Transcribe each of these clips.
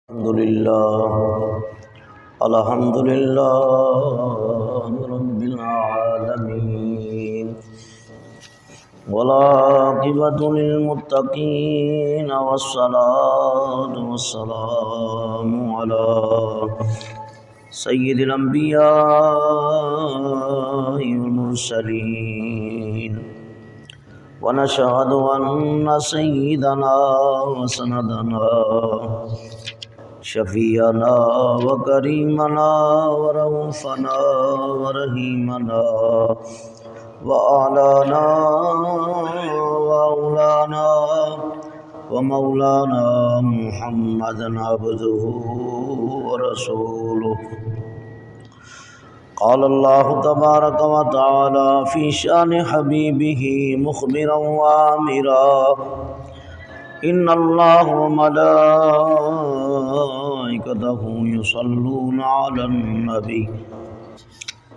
الحمد لله رب العالمين والعاقبة للمتقين والصلاة والسلام على سيد الأنبياء والمرسلين ونشهد أن سيدنا وسندنا شفيعنا وكريمنا ورؤوفنا ورحيمنا وأعلانا وأولانا ومولانا محمدا عبده ورسوله. قال الله تبارك وتعالى في شأن حبيبه مخبرا وآمرا: إن الله وملائكته يصلون على النبي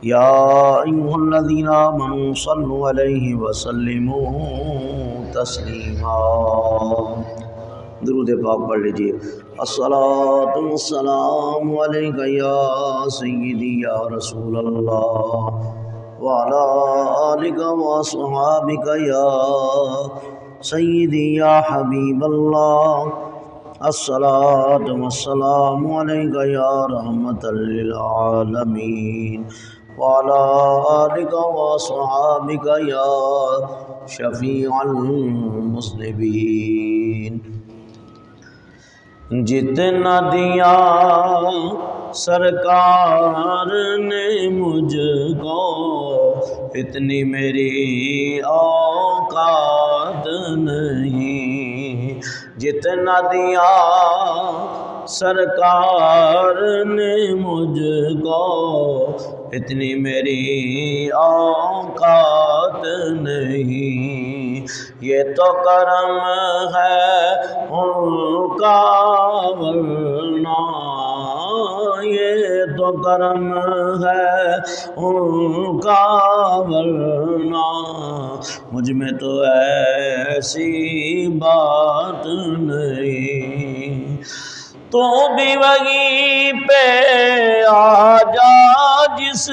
يا أيها الذين آمنوا صلوا عليه وسلموا تسليما. درود پاک پڑھ لیجیے. الصلاۃ والسلام علیک یا سیدی یا رسول اللہ وعلی آلک واصحابک یا سیدی یا حبیب اللہ. الصلاۃ والسلام علیک یا رحمۃ للعالمین وعلی آلک واصحابک یا شفیع المذنبین. جتنا دیا سرکار نے مجھ کو اتنی میری اوقات نہیں. جتنا دیا سرکار نے مجھ کو اتنی میری اوقات نہیں. یہ تو کرم ہے ان کا ورنہ یہ تو کرم ہے ان کا ورنہ مجھ میں تو ایسی بات نہیں. تو بھی وہیں پہ آ جا جس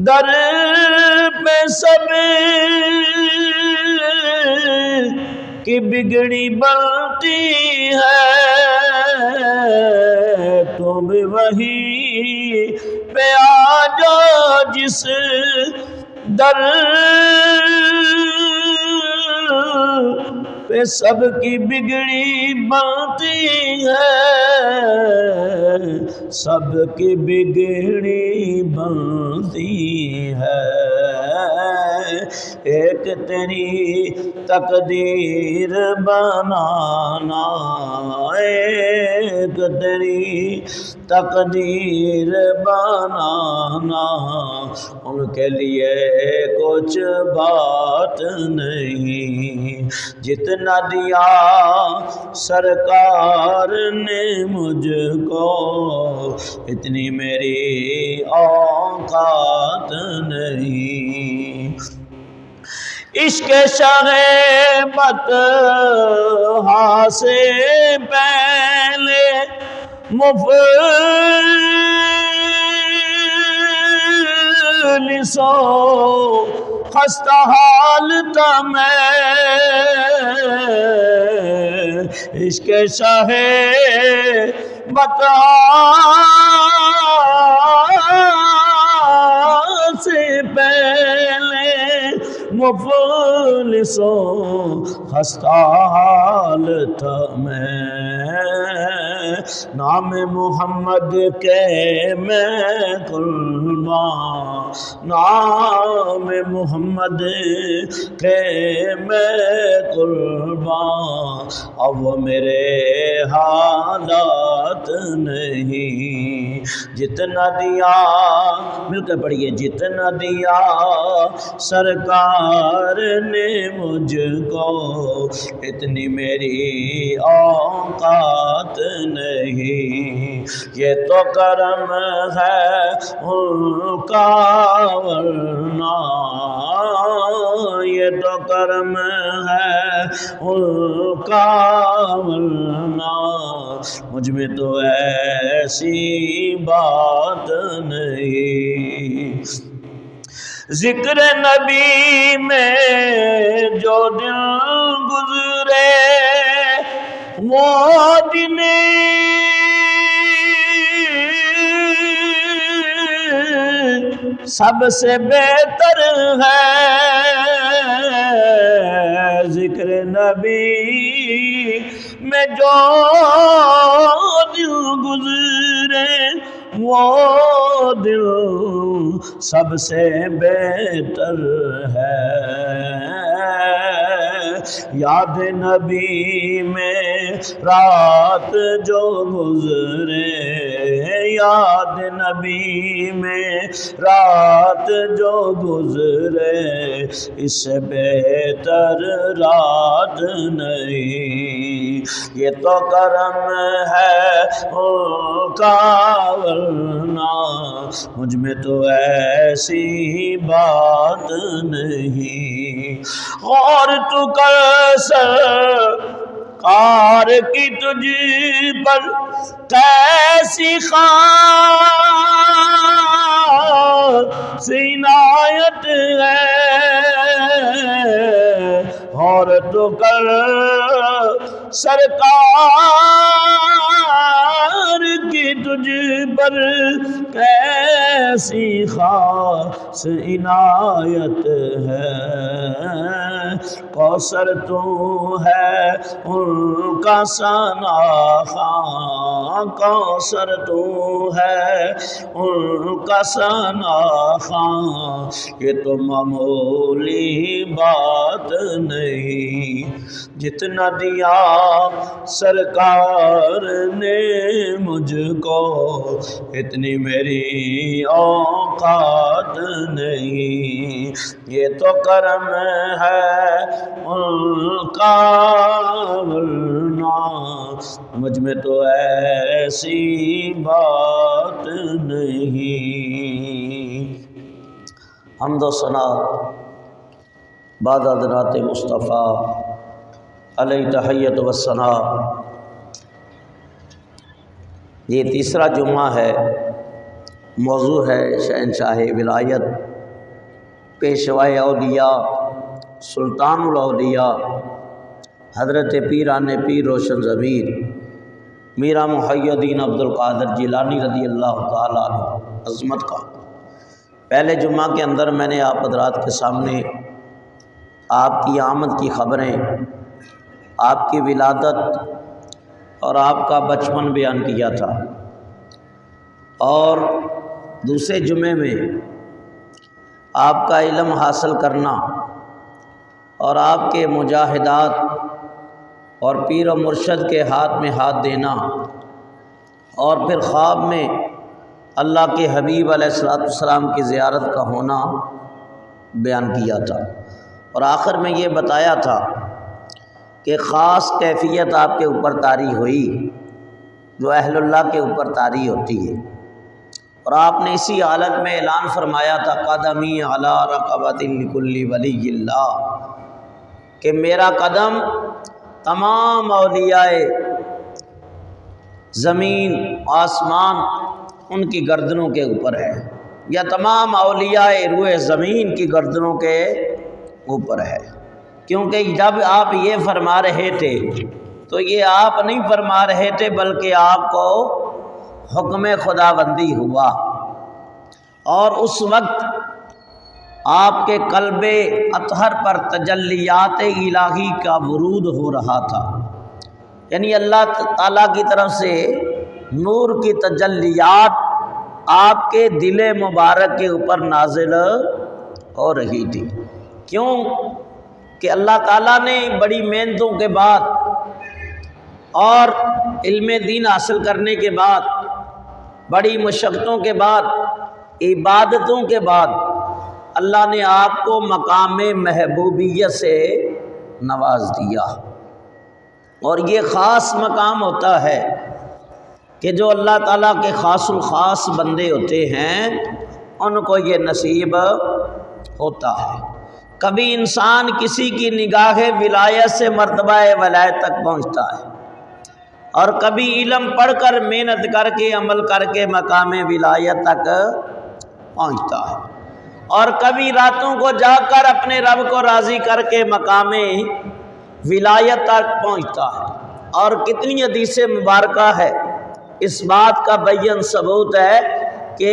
در پہ سب کی بگڑی بنتی ہے. تو بھی وہیں پہ آ جا جس در پہ سب کی بگڑی بنتی ہے. سب کی بگڑی بنتی ہے. ایک تیری تقدیر بنانا ایک تیری تقدیر بنانا ان کے لیے کچھ بات نہیں. جتنا دیا سرکار نے مجھ کو اتنی میری اوقات نہیں. عشق شاہ مطہا سے پہلے مفلس و خستہ حال تھا میں. عشق شاہ مطہا سے پہلے مفلس و خستہ حال تھا میں. نام محمد کے میں قربان نام محمد کے میں قربان اب وہ میرے حالات نہیں. جتنا دیا، مل کر پڑھیے، جتنا دیا سرکار نے مجھ کو اتنی میری اوقات نہیں، یہ تو کرم ہے ان کا ورنہ، یہ تو کرم ہے ان کا ورنہ، مجھ میں تو ایسی بات نہیں۔ ذکر نبی میں جو دن گزرے وہ دن سب سے بہتر ہے، ذکر نبی میں جو دن گزرے وہ دن سب سے بہتر ہے، یاد نبی میں رات جو گزرے، یاد نبی میں رات جو گزرے، اس سے بہتر رات نہیں، یہ تو کرم ہے ان کا ورنہ، مجھ میں تو ایسی بات نہیں۔ غور تو کر سرکار کی تجھ پر کیسی خاص عنایت ہے، غور تو کر سرکار کی تجھ پر کیسی خاص عنایت ہے، کوثر تو ہے ان کا ثنا خواں، کوثر تو ہے ان کا ثنا خواں، یہ تو معمولی بات نہیں، جتنا دیا سرکار نے مجھ کو اتنی میری اوقات نہیں، یہ تو کرم ہے ان کا ورنہ، مجھ میں تو ایسی بات نہیں۔ حمد و ثنا بعد حضرات مصطفیٰ علیہ تحیت و ثنا۔ یہ تیسرا جمعہ ہے، موضوع ہے شہنشاہ ولایت، پیشوائے اولیاء، سلطان الاولیاء، حضرت پیران پیر روشن ضمیر میرا محی الدین عبد القادر جیلانی رضی اللہ تعالیٰ عنہ عظمت کا۔ پہلے جمعہ کے اندر میں نے آپ حضرات کے سامنے آپ کی آمد کی خبریں، آپ کی ولادت اور آپ کا بچپن بیان کیا تھا، اور دوسرے جمعے میں آپ کا علم حاصل کرنا اور آپ کے مجاہدات اور پیر و مرشد کے ہاتھ میں ہاتھ دینا، اور پھر خواب میں اللہ کے حبیب علیہ السلام کی زیارت کا ہونا بیان کیا تھا، اور آخر میں یہ بتایا تھا کہ خاص کیفیت آپ کے اوپر طاری ہوئی جو اہل اللہ کے اوپر طاری ہوتی ہے، اور آپ نے اسی حالت میں اعلان فرمایا تھا قدمی علی رقبۃ لکل ولی اللہ، کہ میرا قدم تمام اولیاء زمین آسمان ان کی گردنوں کے اوپر ہے، یا تمام اولیاء روئے زمین کی گردنوں کے اوپر ہے، کیونکہ جب آپ یہ فرما رہے تھے تو یہ آپ نہیں فرما رہے تھے بلکہ آپ کو حکم خداوندی ہوا، اور اس وقت آپ کے قلب اطہر پر تجلیات الہی کا ورود ہو رہا تھا، یعنی اللہ تعالیٰ کی طرف سے نور کی تجلیات آپ کے دل مبارک کے اوپر نازل ہو رہی تھی۔ کیوں کہ اللہ تعالیٰ نے بڑی محنتوں کے بعد اور علم دین حاصل کرنے کے بعد بڑی مشقتوں کے بعد، عبادتوں کے بعد اللہ نے آپ کو مقام محبوبیت سے نواز دیا۔ اور یہ خاص مقام ہوتا ہے کہ جو اللہ تعالیٰ کے خاص الخاص بندے ہوتے ہیں ان کو یہ نصیب ہوتا ہے۔ کبھی انسان کسی کی نگاہ ولایت سے مرتبہ ولایت تک پہنچتا ہے، اور کبھی علم پڑھ کر محنت کر کے عمل کر کے مقام ولایت تک پہنچتا ہے، اور کبھی راتوں کو جاگ کر اپنے رب کو راضی کر کے مقام ولایت تک پہنچتا ہے۔ اور کتنی حدیث مبارکہ ہے اس بات کا بین ثبوت ہے کہ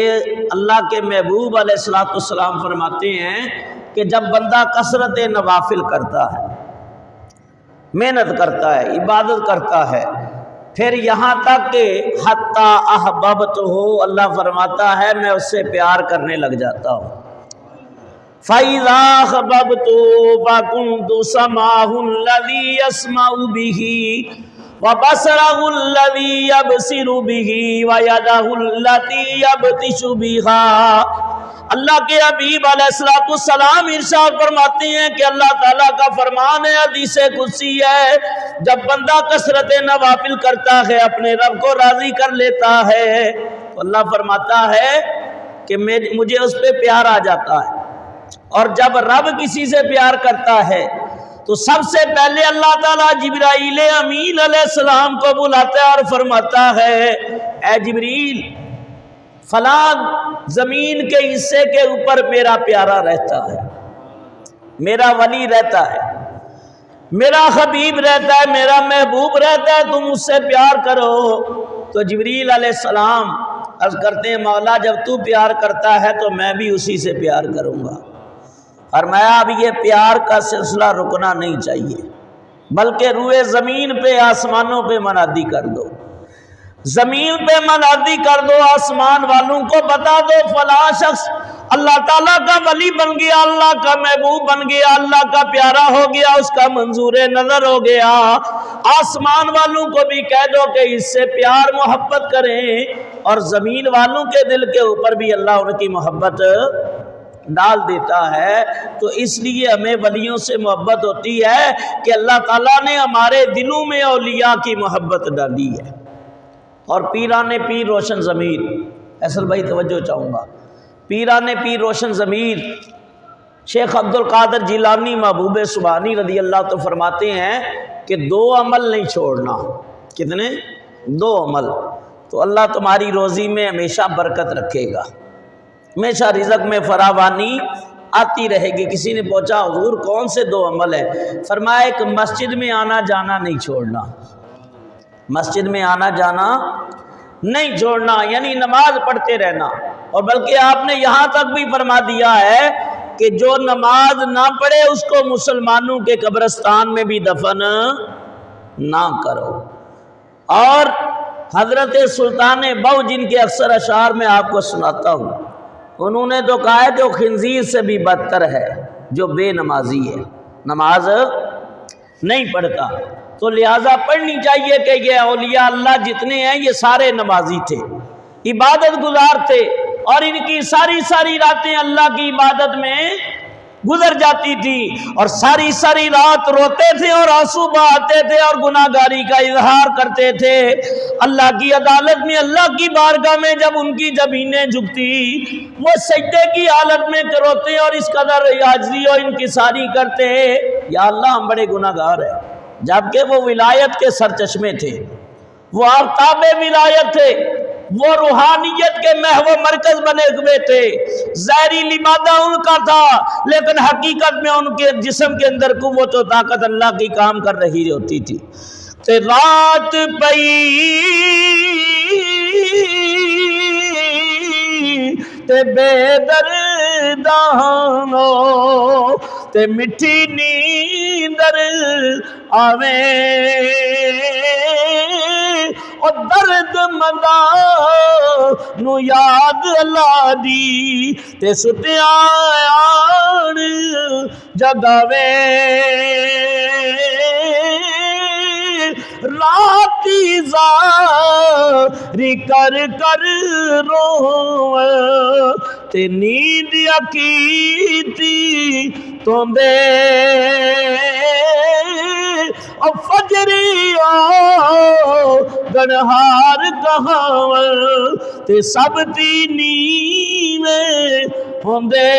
اللہ کے محبوب علیہ السلام فرماتے ہیں کہ جب بندہ کثرت نوافل کرتا ہے، محنت کرتا ہے، عبادت کرتا ہے، پھر یہاں تک کہ حتی احببتہ، اللہ فرماتا ہے میں اس سے پیار کرنے لگ جاتا ہوں۔ فَإِذَا أَحْبَبْتُ فَكُنْتُ سَمْعَهُ الَّذِي يَسْمَعُ بِهِ وَبَصَرَهُ الَّذِي يَبْصِرُ بِهِ وَيَدَهُ الَّتِي يَبْطِشُ بِهَا۔ اللہ کے حبیب علیہ السلام ارشاد فرماتے ہیں کہ اللہ تعالیٰ کا فرمان ہے، حدیث قدسی ہے، جب بندہ کثرت نوافل کرتا ہے، اپنے رب کو راضی کر لیتا ہے، تو اللہ فرماتا ہے کہ مجھے اس پہ پیار آ جاتا ہے۔ اور جب رب کسی سے پیار کرتا ہے تو سب سے پہلے اللہ تعالیٰ جبرائیل امین علیہ السلام کو بلاتا ہے اور فرماتا ہے اے جبریل، فلاں زمین کے حصے کے اوپر میرا پیارا رہتا ہے، میرا ولی رہتا ہے، میرا حبیب رہتا ہے، میرا محبوب رہتا ہے، تم اس سے پیار کرو۔ تو جبریل علیہ السلام عرض کرتے ہیں مولا جب تو پیار کرتا ہے تو میں بھی اسی سے پیار کروں گا۔ فرمایا اب یہ پیار کا سلسلہ رکنا نہیں چاہیے، بلکہ روئے زمین پہ آسمانوں پہ منادی کر دو، زمین پہ منادی کر دو، آسمان والوں کو بتا دو فلاں شخص اللہ تعالیٰ کا ولی بن گیا، اللہ کا محبوب بن گیا، اللہ کا پیارا ہو گیا، اس کا منظور نظر ہو گیا۔ آسمان والوں کو بھی کہہ دو کہ اس سے پیار محبت کریں، اور زمین والوں کے دل کے اوپر بھی اللہ ان کی محبت ڈال دیتا ہے۔ تو اس لیے ہمیں ولیوں سے محبت ہوتی ہے کہ اللہ تعالیٰ نے ہمارے دلوں میں اولیاء کی محبت ڈالی ہے۔ اور پیران پیر روشن ضمیر، فیصل بھائی توجہ چاہوں گا، پیران پیر روشن ضمیر شیخ عبد القادر جیلانی محبوب سبحانی رضی اللہ تو فرماتے ہیں کہ 2 عمل نہیں چھوڑنا۔ کتنے؟ 2 عمل، تو اللہ تمہاری روزی میں ہمیشہ برکت رکھے گا، ہمیشہ رزق میں فراوانی آتی رہے گی۔ کسی نے پوچھا حضور کون سے 2 عمل ہیں؟ فرمایا ایک مسجد میں آنا جانا نہیں چھوڑنا، مسجد میں آنا جانا نہیں چھوڑنا، یعنی نماز پڑھتے رہنا۔ اور بلکہ آپ نے یہاں تک بھی فرما دیا ہے کہ جو نماز نہ پڑھے اس کو مسلمانوں کے قبرستان میں بھی دفن نہ کرو۔ اور حضرت سلطان بو جن کے اکثر اشعار میں آپ کو سناتا ہوں، انہوں نے تو کہا ہے جو خنزیر سے بھی بدتر ہے جو بے نمازی ہے، نماز نہیں پڑھتا۔ تو لہٰذا پڑھنی چاہیے کہ یہ اولیاء اللہ جتنے ہیں یہ سارے نمازی تھے، عبادت گزار تھے، اور ان کی ساری راتیں اللہ کی عبادت میں گزر جاتی تھی، اور ساری رات روتے تھے اور آنسو بہاتے تھے اور گناہ گاری کا اظہار کرتے تھے۔ اللہ کی عدالت میں، اللہ کی بارگاہ میں جب ان کی زمینیں جھکتی، وہ سجدے کی حالت میں روتے اور اس قدر عاجزی اور انکساری کرتے، یا اللہ ہم بڑے گناہ گار ہیں، جبکہ وہ ولایت کے سرچشمے تھے، وہ آفتاب ولایت تھے، وہ روحانیت کے محو مرکز بنے ہوئے تھے، ظاہری لبادہ ان کا تھا لیکن حقیقت میں ان کے جسم کے اندر قوت و طاقت اللہ کی کام کر رہی ہوتی تھی۔ تے رات پئی تے بے دردانو تے مٹھی نیندر آویں او درد مندا نو یاد اللہ دی تے ستیاں آن جگاوے راتی ری کر کر روواں تے نیند اکیتی تو دے او فجری گنہار کہاں تے سب تی نیویں ہوندے۔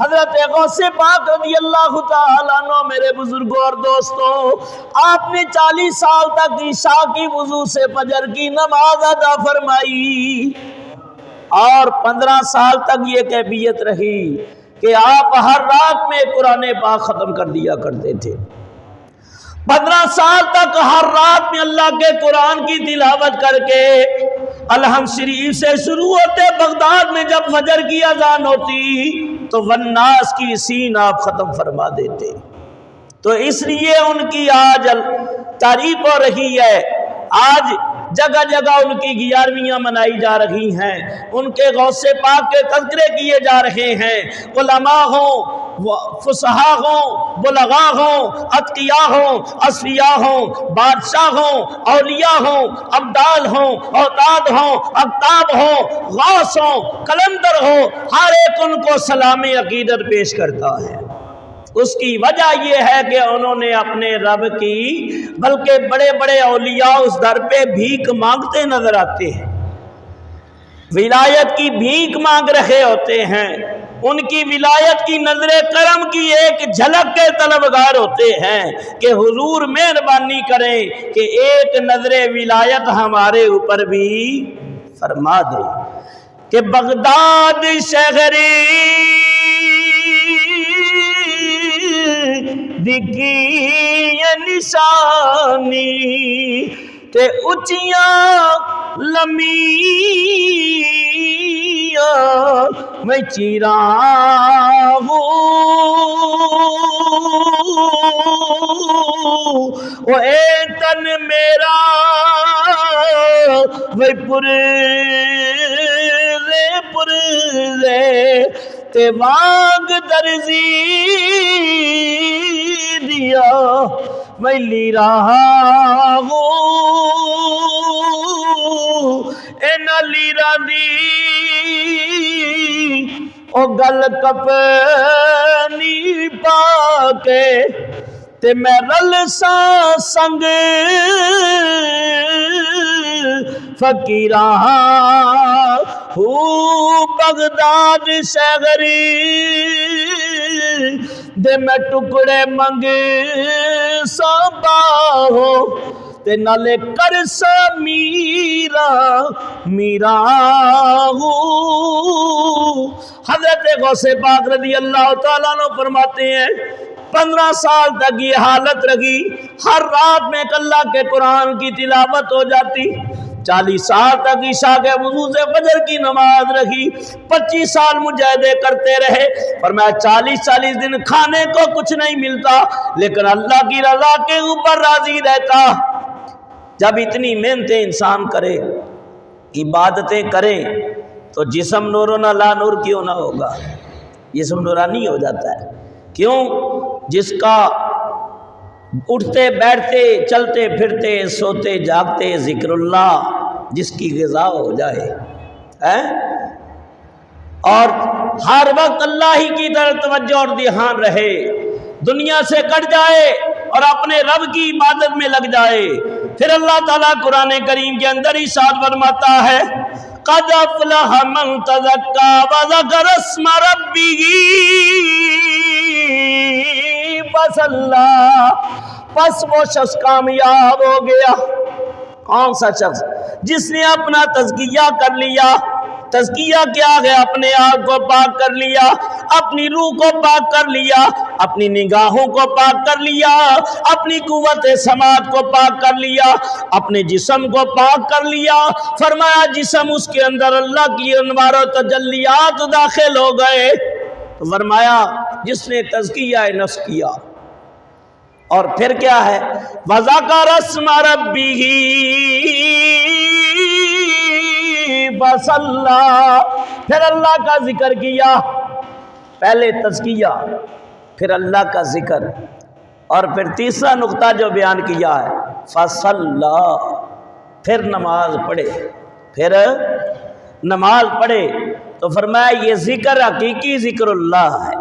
حضرت غوث پاک رضی اللہ تعالیٰ عنہ میرے بزرگوں اور دوستوں، آپ نے 40 سال تک عشاء کی وضو سے فجر کی نماز ادا فرمائی، اور 15 سال تک یہ کیفیت رہی کہ آپ ہر رات میں قرآن پاک ختم کر دیا کرتے تھے۔ 15 سال تک ہر رات میں اللہ کے قرآن کی تلاوت کر کے الحمد شریف سے شروع ہوتے، بغداد میں جب فجر کی اذان ہوتی تو والناس کی سین آپ ختم فرما دیتے۔ تو اس لیے ان کی آج تعریف ہو رہی ہے، آج جگہ جگہ ان کی 11ویاں منائی جا رہی ہیں، ان کے غوث پاک کے تذکرے کیے جا رہے ہیں۔ علماء ہوں، فصحاء ہوں، بلغاء ہوں، اتقیاء ہوں، اصفیاء ہوں، بادشاہ ہوں، اولیاء ہوں، ابدال ہوں، اوتاد ہوں، اقطاب ہوں، غوث ہوں، کلندر ہوں، ہر ایک ان کو سلام عقیدت پیش کرتا ہے۔ اس کی وجہ یہ ہے کہ انہوں نے اپنے رب کی، بلکہ بڑے بڑے اولیاء اس در پہ بھیک مانگتے نظر آتے ہیں، ولایت کی بھیک مانگ رہے ہوتے ہیں، ان کی ولایت کی نظر کرم کی ایک جھلک کے طلبگار ہوتے ہیں کہ حضور مہربانی کریں کہ ایک نظر ولایت ہمارے اوپر بھی فرما دے کہ بغداد شہری دکھی نشانی تے اچیاں لمیاں میں چیراں او اے تن میرا وے پرزے تے وانگ درزی دیا میں لیرا اے نا لیرا دی او گل کپنی پاکے تے میں رل سا سنگ فقیراں ہو بغداد شہری دے میں ٹکڑے منگ سابا ہو تے نالے کرس میرا ہو۔ حضرت غوث پاک رضی اللہ تعالیٰ عنہ فرماتے ہیں 15 سال تک یہ حالت رہی، ہر رات میں اللہ کے قرآن کی تلاوت ہو جاتی، 40 سال تک عشاء کے وضو سے فجر کی نماز رہی، 25 سال مجاہدے کرتے رہے، فرمایا 40 دن کھانے کو کچھ نہیں ملتا لیکن اللہ کی رضا کے اوپر راضی رہتا۔ جب اتنی محنتیں انسان کرے، عبادتیں کرے، تو جسم نور و لا نور کیوں نہ ہوگا؟ جسم نورانی ہو جاتا ہے۔ کیوں؟ جس کا اٹھتے بیٹھتے چلتے پھرتے سوتے جاگتے ذکر اللہ جس کی غذا ہو جائے اور ہر وقت اللہ ہی کی طرف توجہ اور دھیان رہے، دنیا سے کٹ جائے اور اپنے رب کی عبادت میں لگ جائے، پھر اللہ تعالیٰ قرآن کریم کے اندر ارشاد فرماتا ہے قد افلح من تزکا وذکر اسم ربہ فصلی، پس وہ شخص کامیاب ہو گیا۔ کون سا شخص؟ جس نے اپنا تزکیہ کر لیا۔ تزکیہ کیا ہے؟ اپنے آپ کو پاک کر لیا، اپنی روح کو پاک کر لیا، اپنی نگاہوں کو پاک کر لیا، اپنی قوت سماعت کو پاک کر لیا، اپنے جسم کو پاک کر لیا۔ فرمایا جسم اس کے اندر اللہ کی انوار و تجلیات داخل ہو گئے۔ تو فرمایا جس نے تزکیہ نفس کیا، اور پھر کیا ہے؟ وَذَكَرَ اسْمَ رَبِّهِ فَصَلَّى، پھر اللہ کا ذکر کیا۔ پہلے تزکیہ، پھر اللہ کا ذکر، اور پھر تیسرا نقطہ جو بیان کیا ہے فَصَلَّى، پھر نماز پڑھے، پھر نماز پڑھے تو فرمایا یہ ذکر حقیقی ذکر اللہ ہے،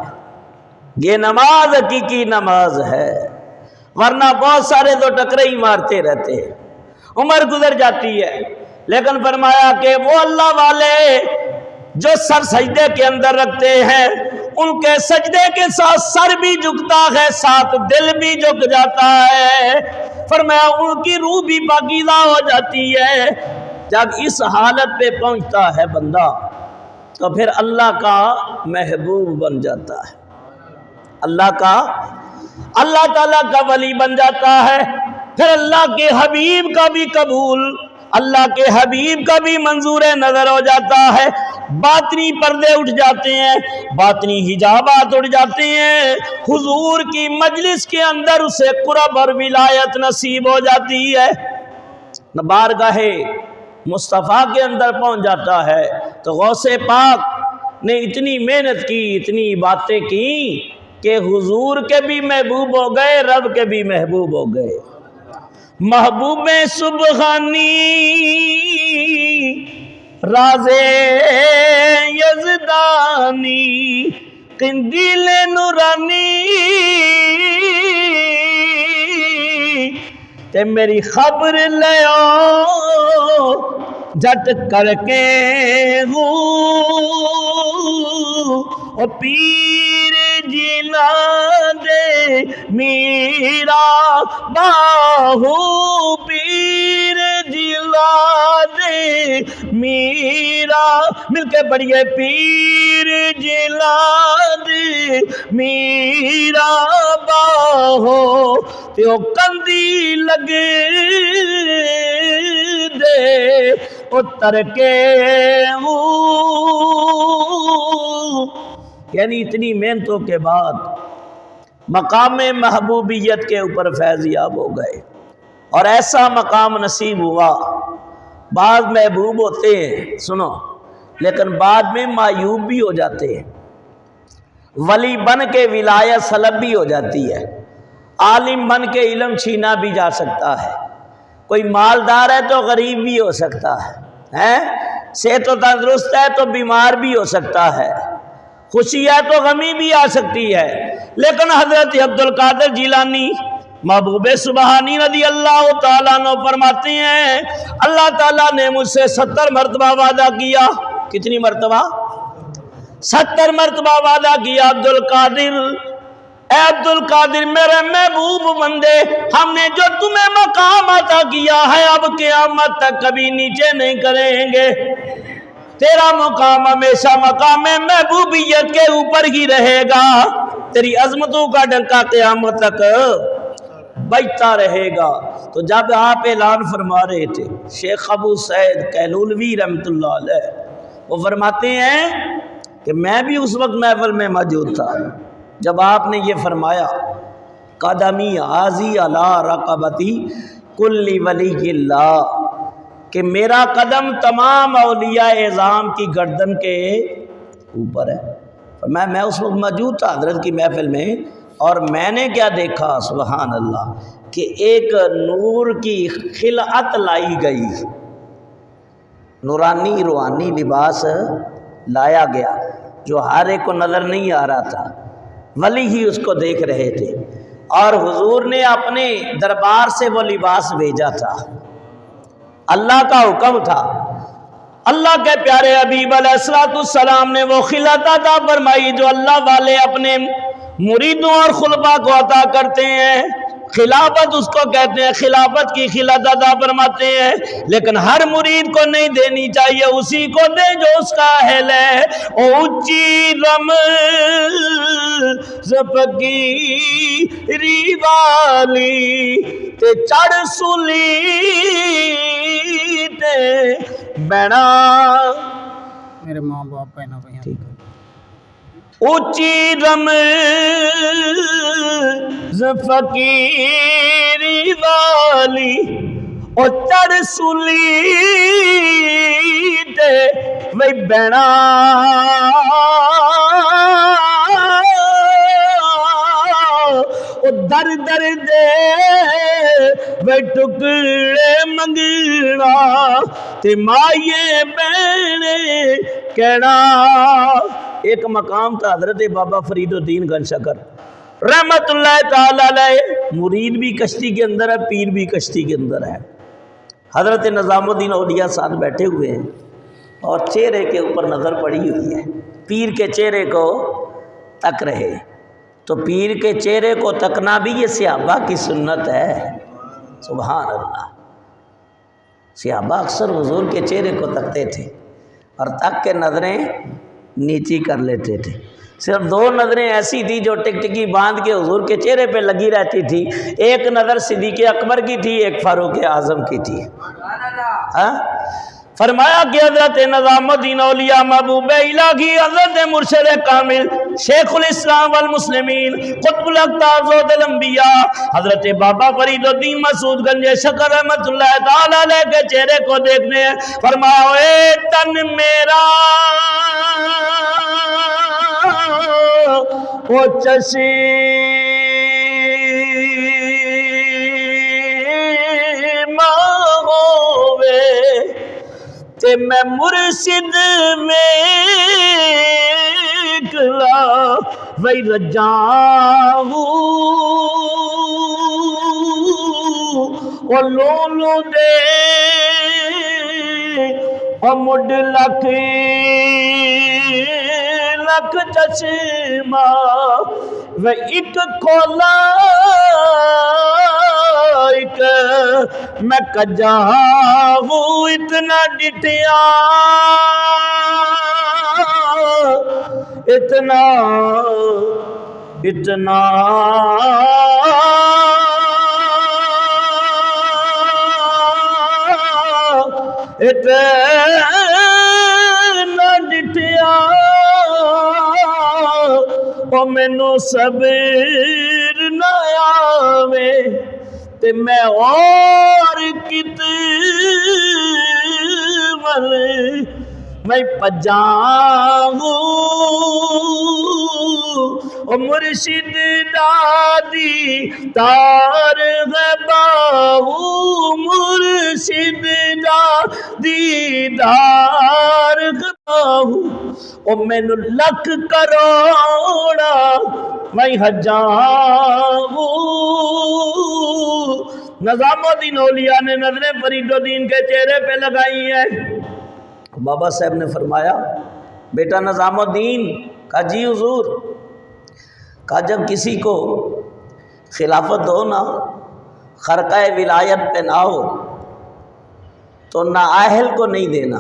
یہ نماز حقیقی نماز ہے، ورنہ بہت سارے تو ٹکرے ہی مارتے رہتے ہیں، عمر گزر جاتی ہے۔ لیکن فرمایا کہ وہ اللہ والے جو سر سجدے کے اندر رکھتے ہیں، ان کے سجدے کے ساتھ سر بھی جھکتا ہے، ساتھ دل بھی جھک جاتا ہے، فرمایا ان کی روح بھی پاکیزہ ہو جاتی ہے۔ جب اس حالت پہ پہنچتا ہے بندہ تو پھر اللہ کا محبوب بن جاتا ہے، اللہ تعالیٰ کا ولی بن جاتا ہے، پھر اللہ کے حبیب کا بھی قبول، اللہ کے حبیب کا بھی منظور نظر ہو جاتا ہے، باطنی پردے اٹھ جاتے ہیں، باطنی حجابات اٹھ جاتے ہیں، حضور کی مجلس کے اندر اسے قرب اور ولایت نصیب ہو جاتی ہے، بارگاہ مصطفیٰ کے اندر پہنچ جاتا ہے۔ تو غوث پاک نے اتنی محنت کی، اتنی باتیں کی کہ حضور کے بھی محبوب ہو گئے، رب کے بھی محبوب ہو گئے۔ محبوب سبحانی راز یزدانی قندیل نورانی تے میری خبر لیو جٹ کر کے او پیر جیلا دے میرا باہو، پیر جیلا دے میرا، مل کے پڑھیے پیر جیلا دے میرا باہو، تے او کندی لگے دے اتر کے یعنی اتنی محنتوں کے بعد مقام محبوبیت کے اوپر فیضیاب ہو گئے، اور ایسا مقام نصیب ہوا۔ بعض محبوب ہوتے ہیں سنو، لیکن بعد میں معیوب بھی ہو جاتے ہیں، ولی بن کے ولایت سلب بھی ہو جاتی ہے، عالم بن کے علم چھینا بھی جا سکتا ہے، کوئی مالدار ہے تو غریب بھی ہو سکتا ہے، صحت و تندرست ہے تو بیمار بھی ہو سکتا ہے، خوشی ہے تو غمی بھی آ سکتی ہے۔ لیکن حضرت عبد القادر جیلانی محبوب سبحانی رضی اللہ تعالیٰ عنہ فرماتے ہیں اللہ تعالیٰ نے مجھ سے 70 مرتبہ وعدہ کیا۔ کتنی مرتبہ؟ 70 مرتبہ وعدہ کیا، عبد القادر، اے عبد القادر میرے محبوب بندے، ہم نے جو تمہیں مقام عطا کیا ہے اب قیامت تک کبھی نیچے نہیں کریں گے، تیرا مقام ہمیشہ مقام محبوبیت کے اوپر ہی رہے گا، تیری عظمتوں کا ڈنکا قیامت تک بجتا رہے گا۔ تو جب آپ اعلان فرما رہے تھے، شیخ ابو سعید کیلولوی رحمۃ اللہ علیہ وہ فرماتے ہیں کہ میں بھی اس وقت محفل میں موجود تھا جب آپ نے یہ فرمایا قدمی حاضی علی رقبتی کل ولی اللہ، کہ میرا قدم تمام اولیاء اعظام کی گردن کے اوپر ہے۔ میں اس وقت موجود تھا حضرت کی محفل میں، اور میں نے کیا دیکھا سبحان اللہ کہ ایک نور کی خلعت لائی گئی، نورانی روحانی لباس لایا گیا جو ہر ایک کو نظر نہیں آ رہا تھا، ولی ہی اس کو دیکھ رہے تھے، اور حضور نے اپنے دربار سے وہ لباس بھیجا تھا، اللہ کا حکم تھا، اللہ کے پیارے حبیب علیہ السلام نے وہ خلعت عطا فرمائی جو اللہ والے اپنے مریدوں اور خلفاء کو عطا کرتے ہیں، خلافت اس کو کہتے ہیں، خلافت کی خلعت عطا فرماتے ہیں، لیکن ہر مرید کو نہیں دینی چاہیے، اسی کو دے جو اس کا اہل ہے۔ اونچی رمز فقیری والی تے چڑھ سلی تے بنا، میرے ماں باپ پہنا بھائی اونچی رمز فقیری والی او چڑھ سلی تے وی بہنا، او در در دے وی ٹکڑے منگنا تے مائے بہنے کہنا۔ ایک مقام تھا حضرت بابا فرید الدین گنج شکر رحمت اللہ تعالی علیہ، مرید بھی کشتی کے اندر ہے، پیر بھی کشتی کے اندر ہے۔ حضرت نظام الدین اولیاء ساتھ بیٹھے ہوئے ہیں اور چہرے کے اوپر نظر پڑی ہوئی ہے، پیر کے چہرے کو تک رہے۔ تو پیر کے چہرے کو تکنا بھی یہ صحابہ کی سنت ہے، سبحان اللہ۔ صحابہ اکثر حضور کے چہرے کو تکتے تھے اور تک کے نظریں نیچی کر لیتے تھے۔ صرف دو نظریں ایسی تھی جو ٹک ٹکی باندھ کے حضور کے چہرے پہ لگی رہتی تھی، ایک نظر صدیق اکبر کی تھی، ایک فاروق اعظم کی تھی۔ فرمایا کہ حضرت نظام الدین اولیاء محبوب الہی حضرت مرشد کامل شیخ الاسلام والمسلمین قطب الاقطاب زود الانبیاء حضرت بابا فرید الدین مسعود گنج شکر رحمت اللہ تعالی علیہ کے چہرے کو دیکھنے ہیں۔ فرمایا اے تن میرا او چشم ہووے تے میں مرشد میں کلا وی رجاؤں او لولو دے او مڈ لکھ لکھ چشمہ و ایک کھولا ایک میں کجاؤں اتنا ڈٹیا اتنا اتنا اتنا ڈٹیا او مینوں صبر نہ آوے تے میں اور کتے والے میں پجاؤں او مرشد دادی تار غباؤ مرشد دادی دار غباؤ او مینوں لکھ کروڑا میں حجاؤں۔ نظام الدین اولیاء نے نظریں فرید الدین کے چہرے پہ لگائی ہیں۔ بابا صاحب نے فرمایا بیٹا نظام الدین، کہا جی حضور، کہا جب کسی کو خلافت دو نا، خرقہ ولایت پہ نہ ہو تو نااہل کو نہیں دینا۔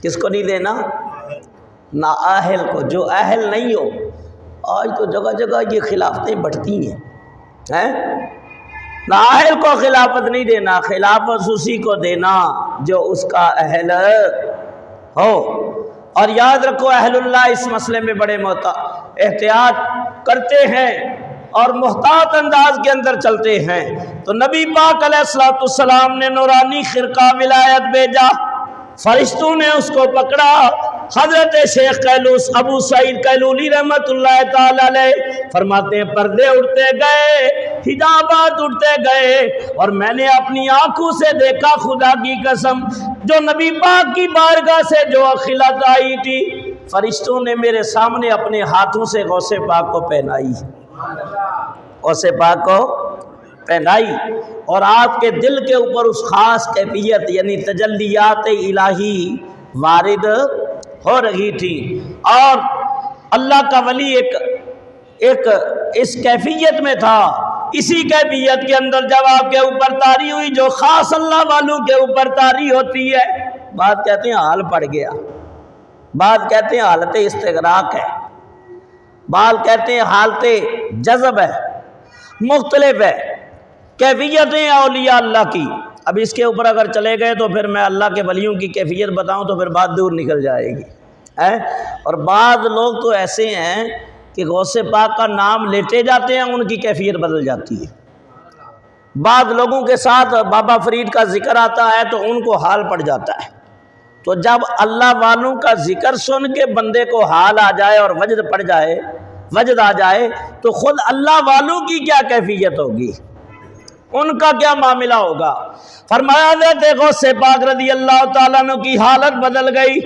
کس کو نہیں دینا؟ نااہل کو، جو اہل نہیں ہو۔ آج تو جگہ جگہ یہ خلافتیں بڑھتی ہیں، نااہل کو خلافت نہیں دینا، خلافت اسی کو دینا جو اس کا اہل ہو۔ اور یاد رکھو اہل اللہ اس مسئلے میں بڑے احتیاط کرتے ہیں اور محتاط انداز کے اندر چلتے ہیں۔ تو نبی پاک علیہ السلام نے نورانی خرقہ ولایت بھیجا، فرشتوں نے اس کو پکڑا۔ حضرت شیخ قیلوس ابو سعید قیلولی رحمت اللہ تعالی علیہ فرماتے ہیں پردے اٹھتے گئے، حجابات اٹھتے گئے، اور میں نے اپنی آنکھوں سے دیکھا، خدا کی قسم، جو نبی پاک کی بارگاہ سے جو خلعت آئی تھی، فرشتوں نے میرے سامنے اپنے ہاتھوں سے غوث پاک کو پہنائی، غوث پاک کو پہنائی، اور آپ کے دل کے اوپر اس خاص کیفیت یعنی تجلیات الہی وارد ہو رہی تھی۔ اور اللہ کا ولی ایک اس کیفیت میں تھا، اسی کیفیت کے اندر جب آپ کے اوپر طاری ہوئی جو خاص اللہ والوں کے اوپر طاری ہوتی ہے، بعد کہتے ہیں حال پڑ گیا، بعد کہتے ہیں حالت استغراق ہے، بعد کہتے ہیں حالت جذب ہے، مختلف ہے کیفیتیں اولیاء اللہ کی۔ اب اس کے اوپر اگر چلے گئے تو پھر میں اللہ کے ولیوں کی کیفیت بتاؤں تو پھر بات دور نکل جائے گی۔ اور بعض لوگ تو ایسے ہیں کہ غوث پاک کا نام لیتے جاتے ہیں، ان کی کیفیت بدل جاتی ہے۔ بعض لوگوں کے ساتھ بابا فرید کا ذکر آتا ہے تو ان کو حال پڑ جاتا ہے۔ تو جب اللہ والوں کا ذکر سن کے بندے کو حال آ جائے اور وجد پڑ جائے، وجد آ جائے، تو خود اللہ والوں کی کیا کیفیت ہوگی۔ ان کا کیا معاملہ ہوگا؟ فرمایا حضرت غوث پاک رضی اللہ تعالیٰ عنہ کی حالت بدل گئی.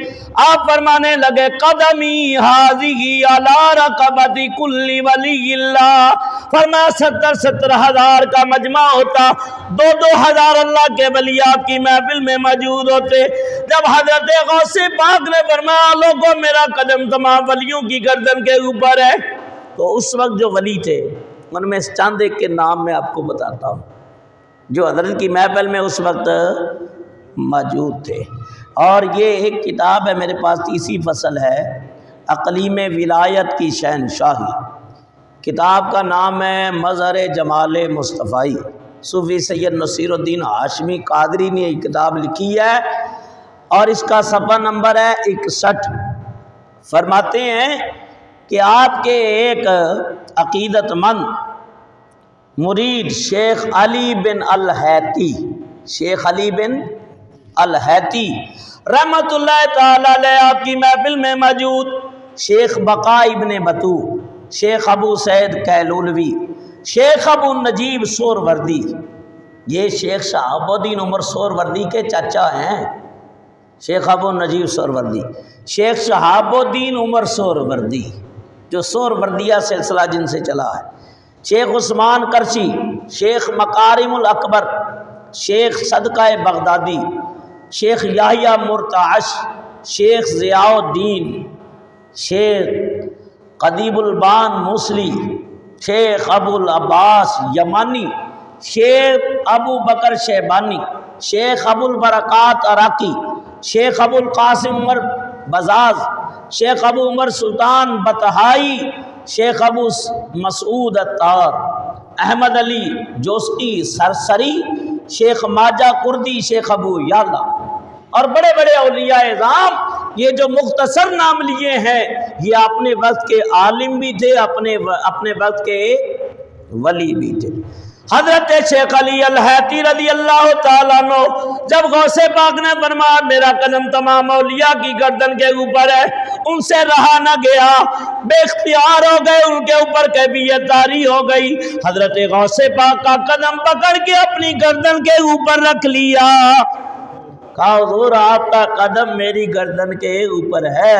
آپ فرمانے لگے قدمی حاذی علی رقبتی کل ولی اللہ. فرمایا 70 ہزار کا مجمع ہوتا، 2,000 اللہ کے ولی آپ کی محفل میں موجود ہوتے. جب حضرت غوث پاک نے فرمایا لوگوں میرا قدم تمام ولیوں کی گردن کے اوپر ہے، تو اس وقت جو ولی تھے ان میں چند ایک کے نام میں آپ کو بتاتا ہوں جو حضرت کی محفل میں اس وقت موجود تھے. اور یہ ایک کتاب ہے میرے پاس، تیسری فصل ہے، اقلیم ولایت کی شہنشاہی. کتاب کا نام ہے مظہر جمال مصطفی. صوفی سید نصیر الدین ہاشمی قادری نے یہ کتاب لکھی ہے اور اس کا صفحہ نمبر ہے 61. فرماتے ہیں کہ آپ کے ایک عقیدت مند مرید شیخ علی بن الحیتی، شیخ علی بن الحیتی رحمت اللہ تعالی علیہ آپ کی محفل میں موجود، شیخ بقا ابن بطو، شیخ ابو سعید کیلولوی، شیخ ابو نجیب سوروردی. یہ شیخ شہاب الدین عمر سوروردی کے چچا ہیں. شیخ ابو نجیب سوروردی، شیخ شہاب الدین عمر سوروردی جو سوروردیہ سلسلہ جن سے چلا ہے. شیخ عثمان کرشی، شیخ مکارم الاکبر، شیخ صدقہ بغدادی، شیخ یحییٰ مرتعش، شیخ ضیاء الدین، شیخ قدیب البان موصلی، شیخ ابو العباس یمانی، شیخ ابو بکر شیبانی، شیخ ابو البرکات عراقی، شیخ ابو القاسم عمر بزاز، شیخ ابو عمر سلطان بطحائی، شیخ ابو مسعود عطار، احمد علی جوسکی سرسری، شیخ ماجہ کردی، شیخ ابو یالا اور بڑے بڑے اولیاء اعظام. یہ جو مختصر نام لیے ہیں یہ اپنے وقت کے عالم بھی تھے، اپنے وقت کے ولی بھی تھے. حضرت شیخ علی الحیتی رضی اللہ تعالیٰ عنہ جب غوث پاک نے فرمایا میرا قدم تمام اولیاء کی گردن کے اوپر ہے، ان سے رہا نہ گیا، بے اختیار ہو گئے، ان کے اوپر کیفیت طاری ہو گئی. حضرت غوث پاک کا قدم پکڑ کے اپنی گردن کے اوپر رکھ لیا. کہا حضور آپ کا قدم میری گردن کے اوپر ہے،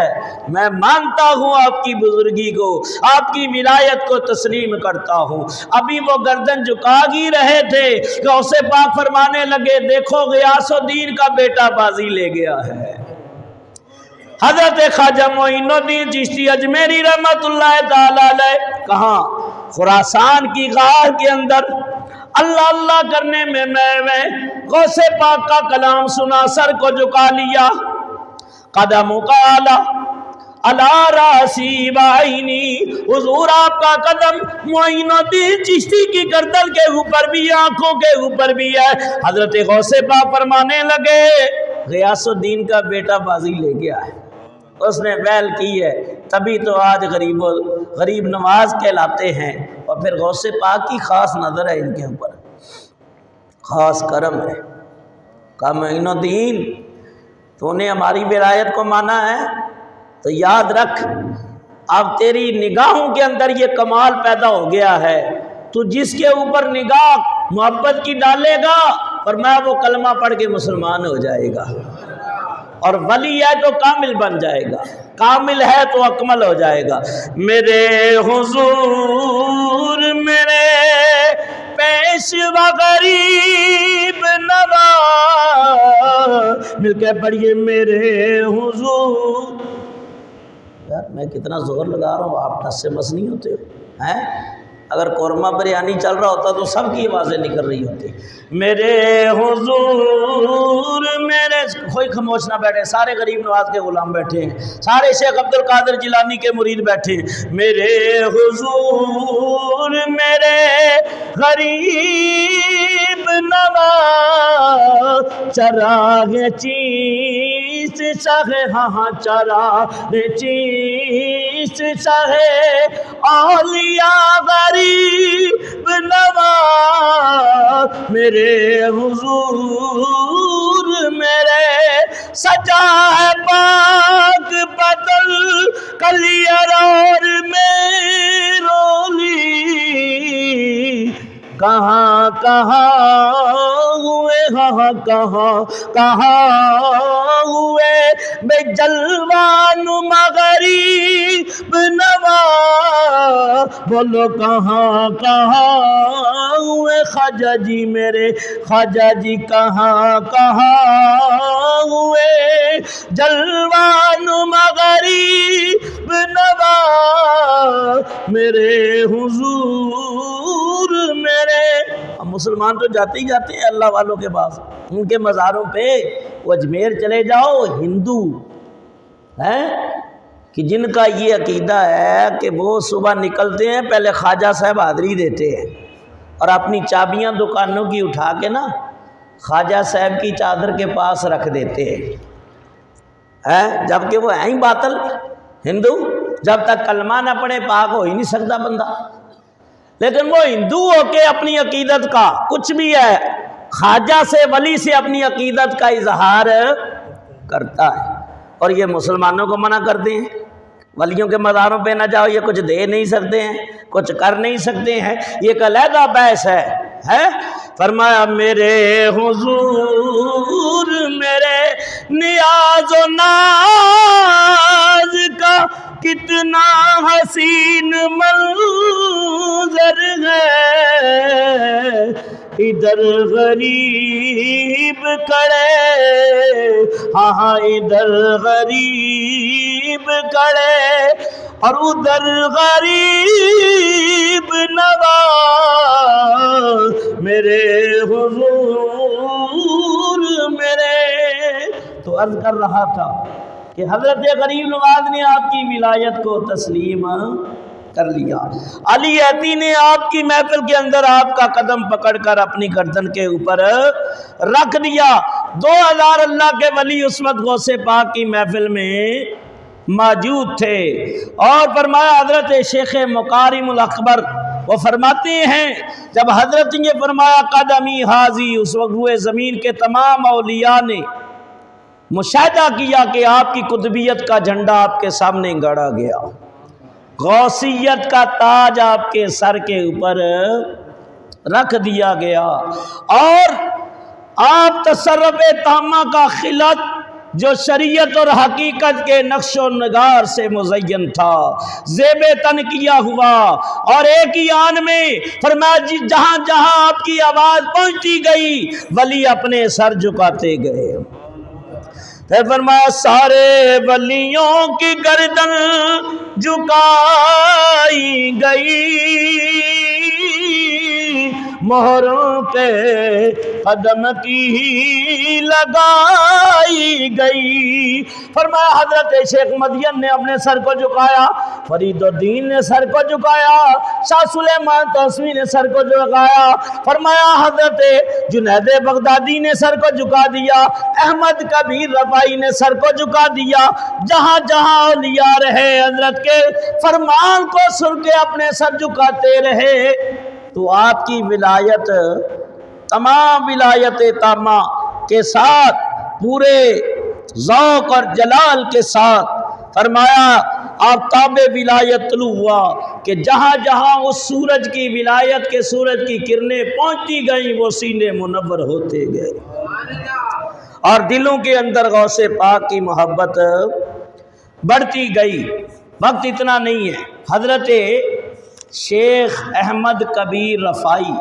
میں مانتا ہوں آپ کی بزرگی کو، آپ کی ولایت کو تسلیم کرتا ہوں. ابھی وہ گردن جھکا ہی رہے تھے غوث پاک فرمانے لگے دیکھو غیاث الدین کا بیٹا بازی لے گیا ہے. حضرت خواجہ معین الدین چشتی اجمیری رحمت اللہ تعالی علیہ کہاں؟ خراسان کی غار کے اندر اللہ اللہ کرنے میں غوث پاک کا کلام سنا، سر کو جھکا لیا. قدم اعلی علی راسی بعینی، حضور آپ کا قدم معین الدین چشتی کی گردن کے اوپر بھی، آنکھوں کے اوپر بھی ہے. حضرت غوث پاک فرمانے لگے غیاث الدین کا بیٹا بازی لے گیا ہے، اس نے ویل کی ہے، تبھی تو آج غریب نواز کہلاتے ہیں. اور پھر غوث پاک کی خاص نظر ہے ان کے اوپر، خاص کرم ہے. کہا معین الدین تو نے ہماری ولایت کو مانا ہے تو یاد رکھ اب تیری نگاہوں کے اندر یہ کمال پیدا ہو گیا ہے، تو جس کے اوپر نگاہ محبت کی ڈالے گا فرمایا وہ کلمہ پڑھ کے مسلمان ہو جائے گا، اور ولی ہے تو کامل بن جائے گا، کامل ہے تو اکمل ہو جائے گا. میرے حضور میرے پیشوا غریب نواز، مل کے پڑھیے میرے حضور. یار میں کتنا زور لگا رہا ہوں، آپ ٹس سے مس نہیں ہوتے ہیں؟ اگر قورمہ بریانی چل رہا ہوتا تو سب کی آوازیں نکل رہی ہوتی. میرے حضور میرے، کوئی خاموش نہ بیٹھے، سارے غریب نواز کے غلام بیٹھے ہیں، سارے شیخ عبد القادر جیلانی کے مرید بیٹھے ہیں. میرے حضور میرے غریب نواز، چراغ چیز شاہ، ہاں چراغ چیز شاہ اولیاء غریب نواز. میرے حضور میرے سجا ہے پاک بدل کلیئر اور میرولی، کہاں کہاں ہوئے، ہاں کہاں ہوئے بے جلوان مغرب نوا، بولو کہاں ہوئے خواجہ جی میرے، خواجہ جی کہاں ہوئے جلوان مغرب نوا میرے حضور میرے۔ اب مسلمان تو جاتے ہی جاتے ہیں اللہ والوں کے پاس، ان کے مزاروں پہ۔ وہ اجمیر چلے جاؤ، ہندو ہیں کہ جن کا یہ عقیدہ ہے کہ وہ صبح نکلتے ہیں پہلے خواجہ صاحب حاضری دیتے ہیں اور اپنی چابیاں دکانوں کی اٹھا کے نا خواجہ صاحب کی چادر کے پاس رکھ دیتے ہیں، جبکہ وہ ہیں ہی باطل ہندو۔ جب تک کلمہ نہ پڑھے پاک ہو ہی نہیں سکتا بندہ، لیکن وہ ہندو ہو کے اپنی عقیدت کا کچھ بھی ہے خواجہ سے، ولی سے اپنی عقیدت کا اظہار کرتا ہے، اور یہ مسلمانوں کو منع کرتے ہیں ولیوں کے مزاروں پہ نہ جاؤ، یہ کچھ دے نہیں سکتے ہیں، کچھ کر نہیں سکتے ہیں، یہ ایک علیحدہ بحث ہے۔ فرمایا میرے حضور میرے نیاز و ناز کا کتنا حسین منظر ہے، ادھر غریب کڑے، ہاں ادھر غریب کڑے اور ادھر غریب نوا میرے حضور میرے۔ تو عرض کر رہا تھا کہ حضرت غریب نواز نے آپ کی ولایت کو تسلیم کر لیا۔ علی ایتی نے آپ کی محفل کے اندر آپ کا قدم پکڑ کر اپنی گردن کے اوپر رکھ دیا۔ 2000 اللہ کے ولی اس وقت غوث پاک کی محفل میں موجود تھے، اور فرمایا حضرت شیخ مکارم الاکبر وہ فرماتے ہیں جب حضرت نے فرمایا قدمی حاضی، اس وقت روئے زمین کے تمام اولیاء نے مشاہدہ کیا کہ آپ کی قطبیت کا جھنڈا آپ کے سامنے گاڑا گیا، غوثیت کا تاج آپ کے سر کے اوپر رکھ دیا گیا، اور آپ تصرف تامہ کا خلعت جو شریعت اور حقیقت کے نقش و نگار سے مزین تھا زیب تن کیا ہوا، اور ایک ہی آن میں فرمایا جہاں جہاں آپ کی آواز پہنچتی گئی ولی اپنے سر جھکاتے گئے۔ پھر فرمایا سارے ولیوں کی گردن جھکائی گئی، مہروں کے قدم کی لگائی گئی۔ فرمایا حضرت شیخ مدین نے اپنے سر کو جھکایا، فرید الدین نے سر کو جھکایا، شاہ سلیمان توسوی نے سر کو جھکایا، فرمایا حضرت جنید بغدادی نے سر کو جھکا دیا، احمد کبیر رفاعی نے سر کو جھکا دیا۔ جہاں جہاں اولیاء رہے حضرت کے فرمان کو سن کے اپنے سر جھکاتے رہے، تو آپ کی ولایت تمام ولایت تامہ کے ساتھ پورے ذوق اور جلال کے ساتھ فرمایا آفتاب ولایت طلوع ہوا کہ جہاں جہاں اس سورج کی ولایت کے سورج کی کرنیں پہنچتی گئیں وہ سینے منور ہوتے گئے، اور دلوں کے اندر غوث پاک کی محبت بڑھتی گئی۔ وقت اتنا نہیں ہے، حضرت شیخ احمد کبیر رفاعی،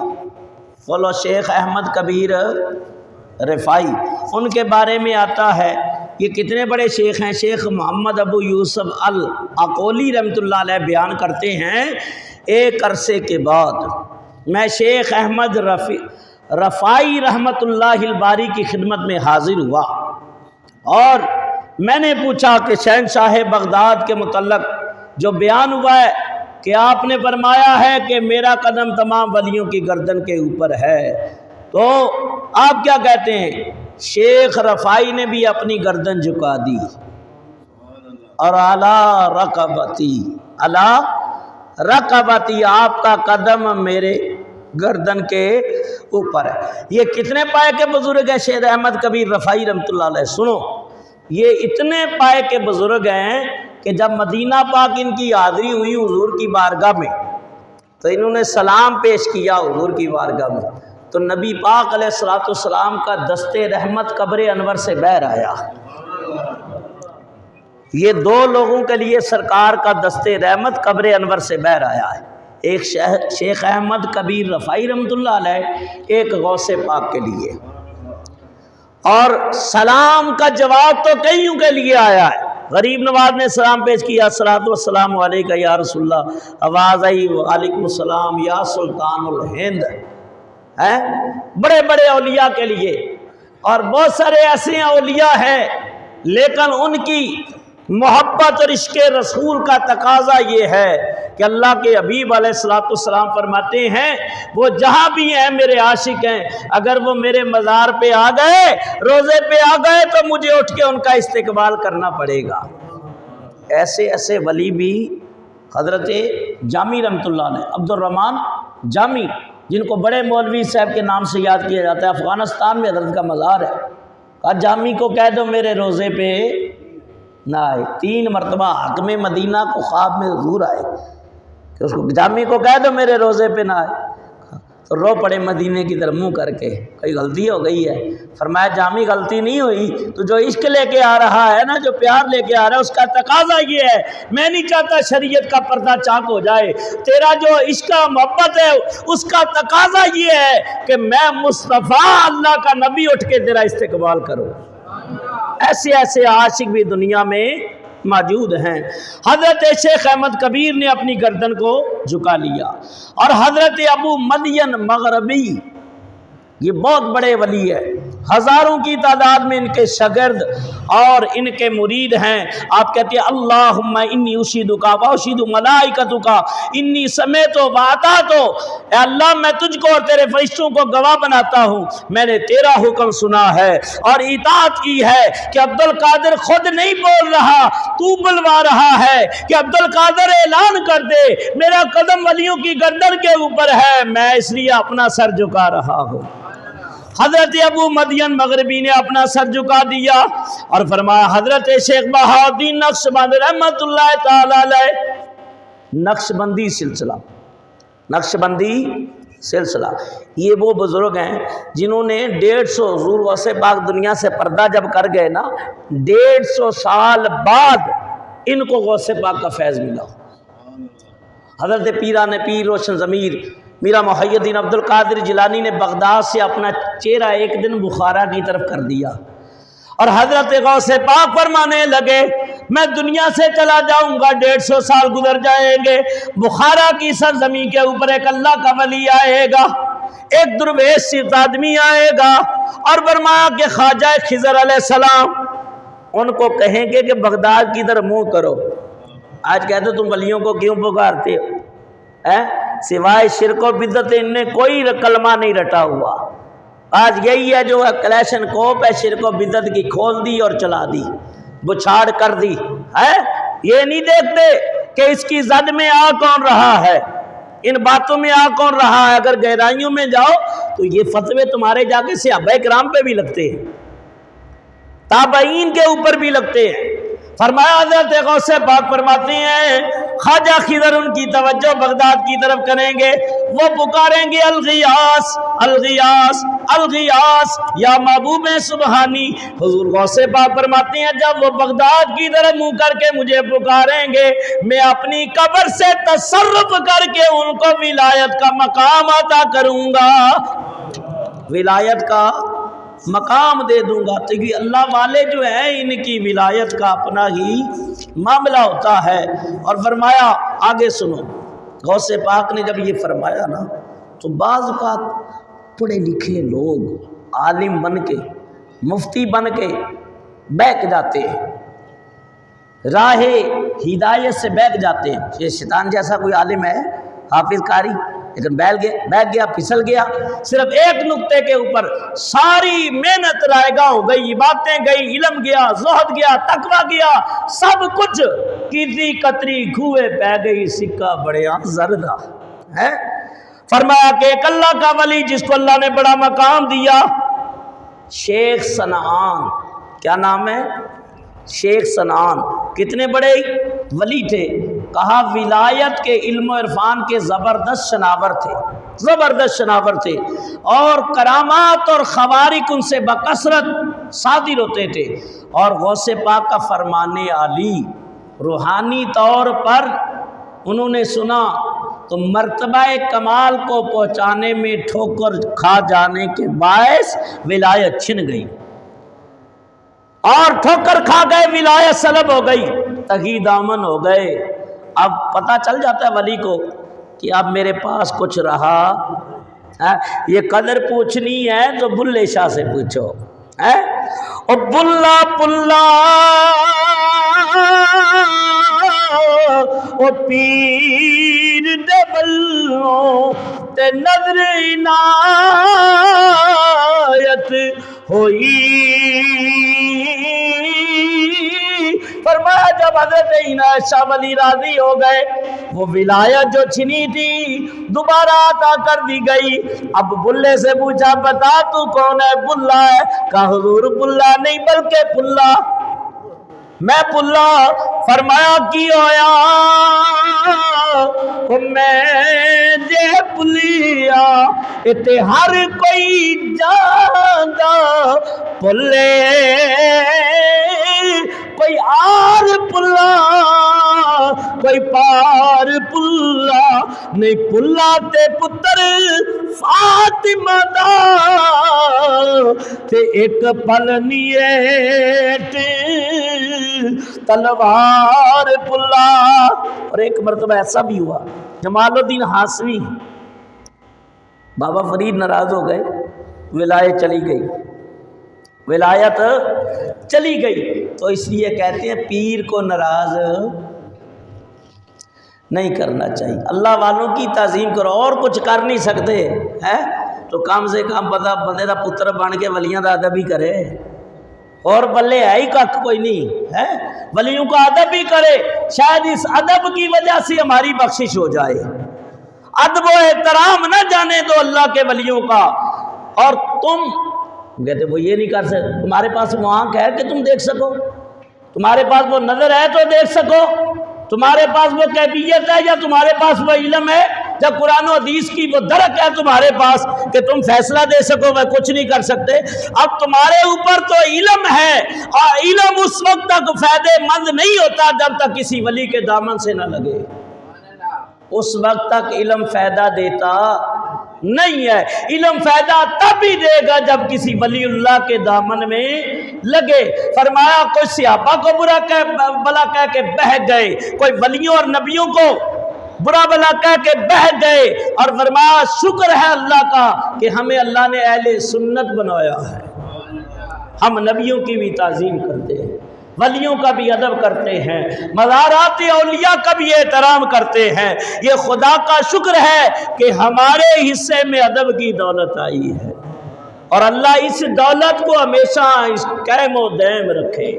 بولو شیخ احمد کبیر رفاعی، ان کے بارے میں آتا ہے یہ کتنے بڑے شیخ ہیں۔ شیخ محمد ابو یوسف العقولی رحمۃ اللہ علیہ بیان کرتے ہیں ایک عرصے کے بعد میں شیخ احمد رفاعی رحمۃ اللہ الباری کی خدمت میں حاضر ہوا، اور میں نے پوچھا کہ شہنشاہ بغداد کے متعلق جو بیان ہوا ہے کہ آپ نے فرمایا ہے کہ میرا قدم تمام ولیوں کی گردن کے اوپر ہے، تو آپ کیا کہتے ہیں؟ شیخ رفاعی نے بھی اپنی گردن جھکا دی، اور اعلیٰ رقبتی آپ کا قدم میرے گردن کے اوپر ہے۔ یہ کتنے پائے کے بزرگ ہیں شیخ احمد کبیر رفاعی رحمۃ اللہ علیہ؟ سنو، یہ اتنے پائے کے بزرگ ہیں کہ جب مدینہ پاک ان کی حاضری ہوئی حضور کی بارگاہ میں تو انہوں نے سلام پیش کیا حضور کی بارگاہ میں، تو نبی پاک علیہ الصلوۃ والسلام کا دست رحمت قبر انور سے بہر آیا۔ یہ دو لوگوں کے لیے سرکار کا دست رحمت قبر انور سے بہر آیا ہے، ایک شیخ احمد کبیر رفاعی رحمۃ اللہ علیہ، ایک غوث پاک کے لیے۔ اور سلام کا جواب تو کئیوں کے لیے آیا ہے۔ غریب نواز نے سلام پیش کیا، الصلوۃ والسلام علیکہ یا رسول اللہ، آواز آئی وعلیکم السلام یا سلطان الہند، ہے بڑے بڑے اولیاء کے لیے۔ اور بہت سارے ایسے اولیاء ہیں لیکن ان کی محبت اور عشق رسول کا تقاضا یہ ہے کہ اللہ کے حبیب علیہ الصلوۃ والسلام فرماتے ہیں وہ جہاں بھی ہیں میرے عاشق ہیں، اگر وہ میرے مزار پہ آ گئے، روزے پہ آ گئے تو مجھے اٹھ کے ان کا استقبال کرنا پڑے گا۔ ایسے ایسے ولی بھی حضرت جامی رحمۃ اللہ علیہ، عبد الرحمن جامی، جن کو بڑے مولوی صاحب کے نام سے یاد کیا جاتا ہے، افغانستان میں حضرت کا مزار ہے۔ کہا جامی کو کہہ دو میرے روزے پہ نہ آئے۔ 3 مرتبہ حاکم مدینہ کو خواب میں حضور آئے کہ اس کو جامی کو کہہ دو میرے روزے پہ نہ آئے، تو رو پڑے مدینے کی طرف منہ کر کے، کوئی غلطی ہو گئی ہے؟ فرمایا جامی غلطی نہیں ہوئی، تو جو عشق لے کے آ رہا ہے نا، جو پیار لے کے آ رہا ہے، اس کا تقاضا یہ ہے، میں نہیں چاہتا شریعت کا پردہ چاک ہو جائے، تیرا جو عشق محبت ہے اس کا تقاضا یہ ہے کہ میں مصطفیٰ اللہ کا نبی اٹھ کے تیرا استقبال کروں۔ ایسے ایسے عاشق بھی دنیا میں موجود ہیں۔ حضرت شیخ احمد کبیر نے اپنی گردن کو جھکا لیا، اور حضرت ابو مدین مغربی، یہ بہت بڑے ولی ہے، ہزاروں کی تعداد میں ان کے شاگرد اور ان کے مرید ہیں۔ آپ کہتے ہیں اللہم انی اشہدک و اشہد ملائکتک انی سمعت و اطعت، اے اللہ میں تجھ کو اور تیرے فرشتوں کو گواہ بناتا ہوں، میں نے تیرا حکم سنا ہے اور اطاعت کی ہے کہ عبد القادر خود نہیں بول رہا، تو بلوا رہا ہے کہ عبد القادر اعلان کر دے میرا قدم ولیوں کی گردن کے اوپر ہے، میں اس لیے اپنا سر جھکا رہا ہوں۔ حضرت ابو مدین مغربی نے اپنا سر جھکا دیا اور فرمایا حضرت شیخ بہاؤالدین نقشبند رحمۃ اللہ تعالی علیہ، نقشبندی سلسلہ یہ وہ بزرگ ہیں جنہوں نے 150 حضور غوث پاک دنیا سے پردہ جب کر گئے نا، 150 سال بعد ان کو غوث پاک کا فیض ملا۔ حضرت پیران پیر روشن ضمیر میرا محی الدین عبد القادر جیلانی نے بغداد سے اپنا چہرہ ایک دن بخارا کی طرف کر دیا، اور حضرت غوث پاک فرمانے لگے میں دنیا سے چلا جاؤں گا، 150 سال گزر جائیں گے، بخارا کی سرزمین کے اوپر ایک اللہ کا ولی آئے گا، ایک درویش صرف آدمی آئے گا، اور فرمایا کہ خواجہ خضر علیہ السلام ان کو کہیں گے کہ بغداد کی طرف منہ کرو۔ آج کہتے تم ولیوں کو کیوں پکارتے ہو؟ سوائے شرک و بدعت ان نے کوئی کلمہ نہیں رٹا ہوا۔ آج یہی ہے جو کلیشن کوپ ہے، شرک و بدعت کی کھول دی اور چلا دی، بچھاڑ کر دی ہے۔ یہ نہیں دیکھتے کہ اس کی زد میں آ کون رہا ہے، ان باتوں میں آ کون رہا ہے۔ اگر گہرائیوں میں جاؤ تو یہ فتوے تمہارے جا کے صحابہ کرام پہ بھی لگتے ہیں، تابعین کے اوپر بھی لگتے ہیں۔ فرمایا حضرت غوث پاک فرماتے ہیں خواجہ خضر ان کی توجہ بغداد کی طرف کریں گے، وہ پکاریں گے الغیاث الغیاث الغیاث یا محبوب سبحانی۔ حضور غوث پاک فرماتے ہیں جب وہ بغداد کی طرف منہ کر کے مجھے پکاریں گے، میں اپنی قبر سے تصرف کر کے ان کو ولایت کا مقام عطا کروں گا، ولایت کا مقام دے دوں گا۔ تو یہ اللہ والے جو ہیں ان کی ولایت کا اپنا ہی معاملہ ہوتا ہے۔ اور فرمایا آگے سنو، غوث پاک نے جب یہ فرمایا نا تو بعض اوقات پڑھے لکھے لوگ عالم بن کے مفتی بن کے بہک جاتے ہیں، راہ ہدایت سے بہک جاتے ہیں۔ یہ شیطان جیسا کوئی عالم ہے حافظ قاری، لیکن بیٹھ گیا پھسل گیا، صرف ایک نقطے کے اوپر ساری محنت رائے گاہ ہو گئی، باتیں گئی، علم گیا، زہد گیا، تقوی گیا، سب کچھ کیتی قطری کھوئے پہ گئی، سکہ بڑیا زردہ ہے۔ فرمایا کہ ایک اللہ کا ولی جس کو اللہ نے بڑا مقام دیا، شیخ سنعان، کیا نام ہے؟ شیخ سنعان کتنے بڑے ولی تھے؟ کہا ولایت کے علم و عرفان کے زبردست شناور تھے، زبردست شناور تھے، اور کرامات اور خوارق ان سے بکثرت صادر ہوتے تھے، اور غوث پاک کا فرمان عالی روحانی طور پر انہوں نے سنا تو مرتبہ کمال کو پہنچانے میں ٹھوکر کھا جانے کے باعث ولایت چھن گئی، اور ٹھوکر کھا گئے، ولایت سلب ہو گئی، تہی دامن ہو گئے۔ اب پتہ چل جاتا ہے ولی کو کہ اب میرے پاس کچھ رہا یہ قدر پوچھنی ہے تو بلے شاہ سے پوچھو، او بلا بلا او پیر دے بلوں تے نظر عنایت ہوئی۔ فرمایا جب حضرت عنایت شاہ ولی راضی ہو گئے، وہ ولایت جو چھنی تھی دوبارہ عطا کر دی گئی۔ اب بلے سے پوچھا بتا تو کون ہے؟ بلا ہے۔ کہا حضور بلا نہیں بلکہ پلا، میں پلا۔ فرمایا کی ہویا؟ میں جے پلیا اتے ہر کوئی جاندا پلے، کوئی آر پلا کوئی پار پلا نہیں، پلا تے پتر فاطمہ دا تے ایک پل نیٹ تلوار پلا۔ اور ایک مرتبہ ایسا بھی ہوا، جمال الدین ہاشمی بابا فرید ناراض ہو گئے، ولایت چلی گئی، ولایت چلی گئی، تو اس لیے کہتے ہیں پیر کو ناراض نہیں کرنا چاہیے، اللہ والوں کی تعظیم کرو، اور کچھ کر نہیں سکتے ہیں تو کم سے کم پتہ بندے دا پتر بن کے ولیاں دا ادب ہی کرے، اور بلے ہے ہی کک کوئی نہیں ہے، ولیوں کا ادب ہی کرے، شاید اس ادب کی وجہ سے ہماری بخشش ہو جائے۔ ادب و احترام نہ جانے دو اللہ کے ولیوں کا، اور تم کہتے وہ یہ نہیں کر سکتے، تمہارے پاس وہ آنکھ ہے کہ تم دیکھ سکو، تمہارے پاس وہ نظر ہے تو دیکھ سکو، تمہارے پاس وہ کیفیت ہے یا تمہارے پاس وہ علم ہے یا قرآن و حدیث کی وہ درک ہے تمہارے پاس کہ تم فیصلہ دے سکو؟ وہ کچھ نہیں کر سکتے۔ اب تمہارے اوپر تو علم ہے، اور علم اس وقت تک فائدے مند نہیں ہوتا جب تک کسی ولی کے دامن سے نہ لگے، اس وقت تک علم فائدہ دیتا نہیں ہے۔ علم فائدہ تب ہی دے گا جب کسی ولی اللہ کے دامن میں لگے۔ فرمایا کوئی صحابہ کو برا بلا کہہ کے بہہ گئے، کوئی ولیوں اور نبیوں کو برا بلا کہہ کے بہہ گئے، اور فرمایا شکر ہے اللہ کا کہ ہمیں اللہ نے اہل سنت بنایا ہے، ہم نبیوں کی بھی تعظیم کرتے ہیں، ولیوں کا بھی ادب کرتے ہیں، مزارات اولیاء کا بھی احترام کرتے ہیں۔ یہ خدا کا شکر ہے کہ ہمارے حصے میں ادب کی دولت آئی ہے، اور اللہ اس دولت کو ہمیشہ اس قائم و دائم رکھے۔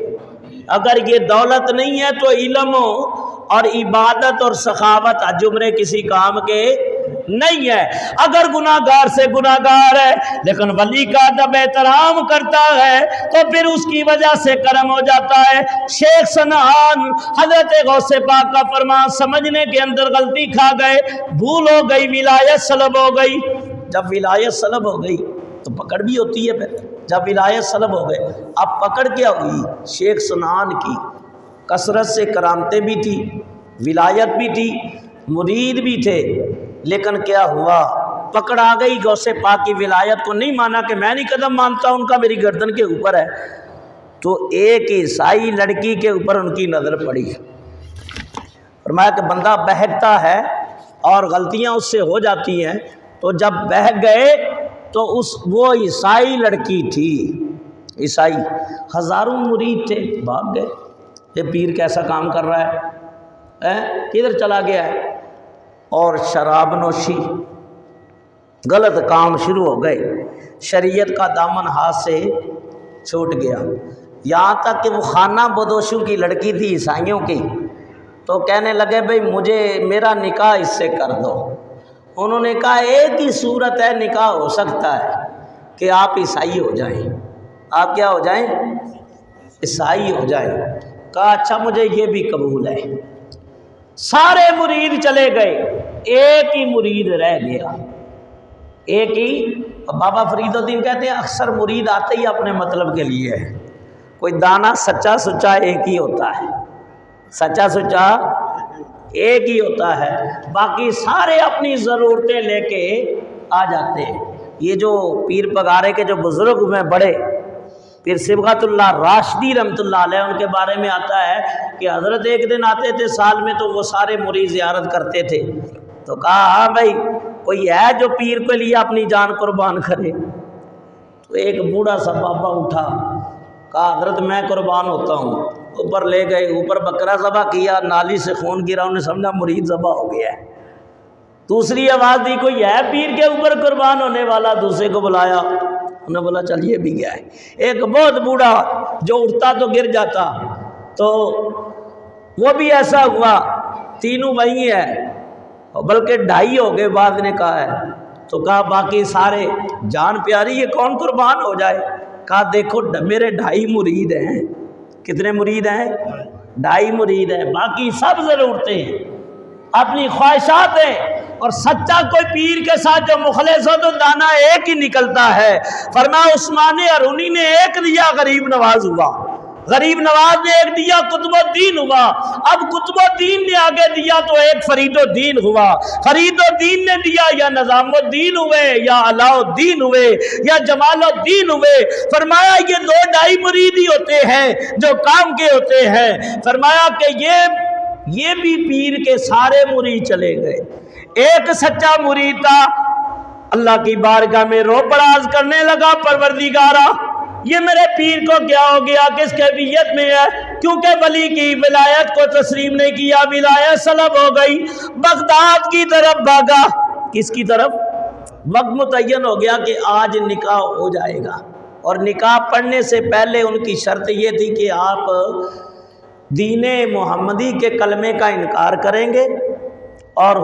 اگر یہ دولت نہیں ہے تو علم اور عبادت اور سخاوت عجمرے کسی کام کے نہیں ہے۔ اگر گناہگار سے گناہگار ہے لیکن ولی کا ادب احترام کرتا ہے تو پھر اس کی وجہ سے کرم ہو جاتا ہے۔ شیخ سنان حضرت غوث پاک کا فرمان سمجھنے کے اندر غلطی کھا گئے، بھول ہو گئی، ولایت سلب ہو گئی۔ جب ولایت سلب ہو گئی تو پکڑ بھی ہوتی ہے، پھر جب ولایت سلب ہو گئے اب پکڑ کیا ہوئی؟ شیخ سنان کی کثرت سے کرامتیں بھی تھی، ولایت بھی تھی، مرید بھی تھے، لیکن کیا ہوا؟ پکڑ آ گئی، غوث پاک کی ولایت کو نہیں مانا کہ میں نہیں قدم مانتا ان کا، میری گردن کے اوپر ہے۔ تو ایک عیسائی لڑکی کے اوپر ان کی نظر پڑی، فرمایا کہ بندہ بہکتا ہے اور غلطیاں اس سے ہو جاتی ہیں، تو جب بہک گئے تو وہ عیسائی لڑکی تھی، عیسائی، ہزاروں مرید تھے، بھاگ گئے، یہ پیر کیسا کام کر رہا ہے، کدھر چلا گیا ہے؟ اور شراب نوشی، غلط کام شروع ہو گئے، شریعت کا دامن ہاتھ سے چھوٹ گیا، یہاں تک کہ وہ خانہ بدوشوں کی لڑکی تھی عیسائیوں کی، تو کہنے لگے بھئی مجھے میرا نکاح اس سے کر دو۔ انہوں نے کہا ایک ہی صورت ہے نکاح ہو سکتا ہے کہ آپ عیسائی ہو جائیں، آپ کیا ہو جائیں؟ عیسائی ہو جائیں۔ کہا اچھا مجھے یہ بھی قبول ہے۔ سارے مرید چلے گئے، ایک ہی مرید رہ گیا، ایک ہی بابا فرید الدین کہتے ہیں اکثر مرید آتے ہی اپنے مطلب کے لیے ہے، کوئی دانا سچا سچا ایک ہی ہوتا ہے، سچا سچا ایک ہی ہوتا ہے، باقی سارے اپنی ضرورتیں لے کے آ جاتے ہیں۔ یہ جو پیر پگارے کے جو بزرگ ہوئے بڑے، پھر صبغت اللہ راشدی رحمۃ اللہ علیہ، ان کے بارے میں آتا ہے کہ حضرت ایک دن آتے تھے سال میں تو وہ سارے مرید زیارت کرتے تھے، تو کہا ہاں بھائی کوئی ہے جو پیر کے لیے اپنی جان قربان کرے؟ تو ایک بوڑھا سا بابا اٹھا، کہا حضرت میں قربان ہوتا ہوں۔ اوپر لے گئے، اوپر بکرا ذبح کیا، نالی سے خون گرا، انہیں سمجھا مرید ذبح ہو گیا ہے۔ دوسری آواز دی کوئی ہے پیر کے اوپر قربان ہونے والا، دوسرے کو بلایا، انہوں نے بولا چل یہ بھی گیا ہے۔ ایک بہت بوڑھا جو اٹھتا تو گر جاتا، تو وہ بھی ایسا ہوا، تینوں وہی ہیں، بلکہ 2.5 ہو گئے بعد نے کہا ہے، تو کہا باقی سارے جان پیاری یہ کون قربان ہو جائے؟ کہا دیکھو میرے 2.5 مرید ہیں۔ کتنے مرید ہیں؟ 2.5 مرید ہیں، باقی سب ضرورتیں ہیں، اپنی خواہشات ہیں، اور سچا کوئی پیر کے ساتھ جو مخلص ہو تو دانا ایک ہی نکلتا ہے۔ فرمایا عثمان ارونی نے ایک دیا غریب نواز ہوا، غریب نواز نے ایک دیا قطب الدین ہوا، اب قطب الدین نے آگے دیا تو ایک فرید الدین ہوا، فرید الدین نے دیا یا نظام الدین ہوئے یا علاء الدین ہوئے یا جمال الدین ہوئے۔ فرمایا یہ 2.5 مرید ہی ہوتے ہیں جو کام کے ہوتے ہیں۔ فرمایا کہ یہ بھی پیر کے سارے مرید چلے گئے، ایک سچا مرید تھا، اللہ کی بارگاہ میں رو پڑاز کرنے لگا، پروردگارا یہ میرے پیر کو کیا ہو گیا، کس کیفیت میں ہے؟ کیونکہ ولی کی ولایت کو تسلیم نہیں کیا، ولایت سلب ہو گئی، بغداد کی طرف بھاگا۔ کس کی طرف؟ وقت متعین ہو گیا کہ آج نکاح ہو جائے گا، اور نکاح پڑھنے سے پہلے ان کی شرط یہ تھی کہ آپ دین محمدی کے کلمے کا انکار کریں گے اور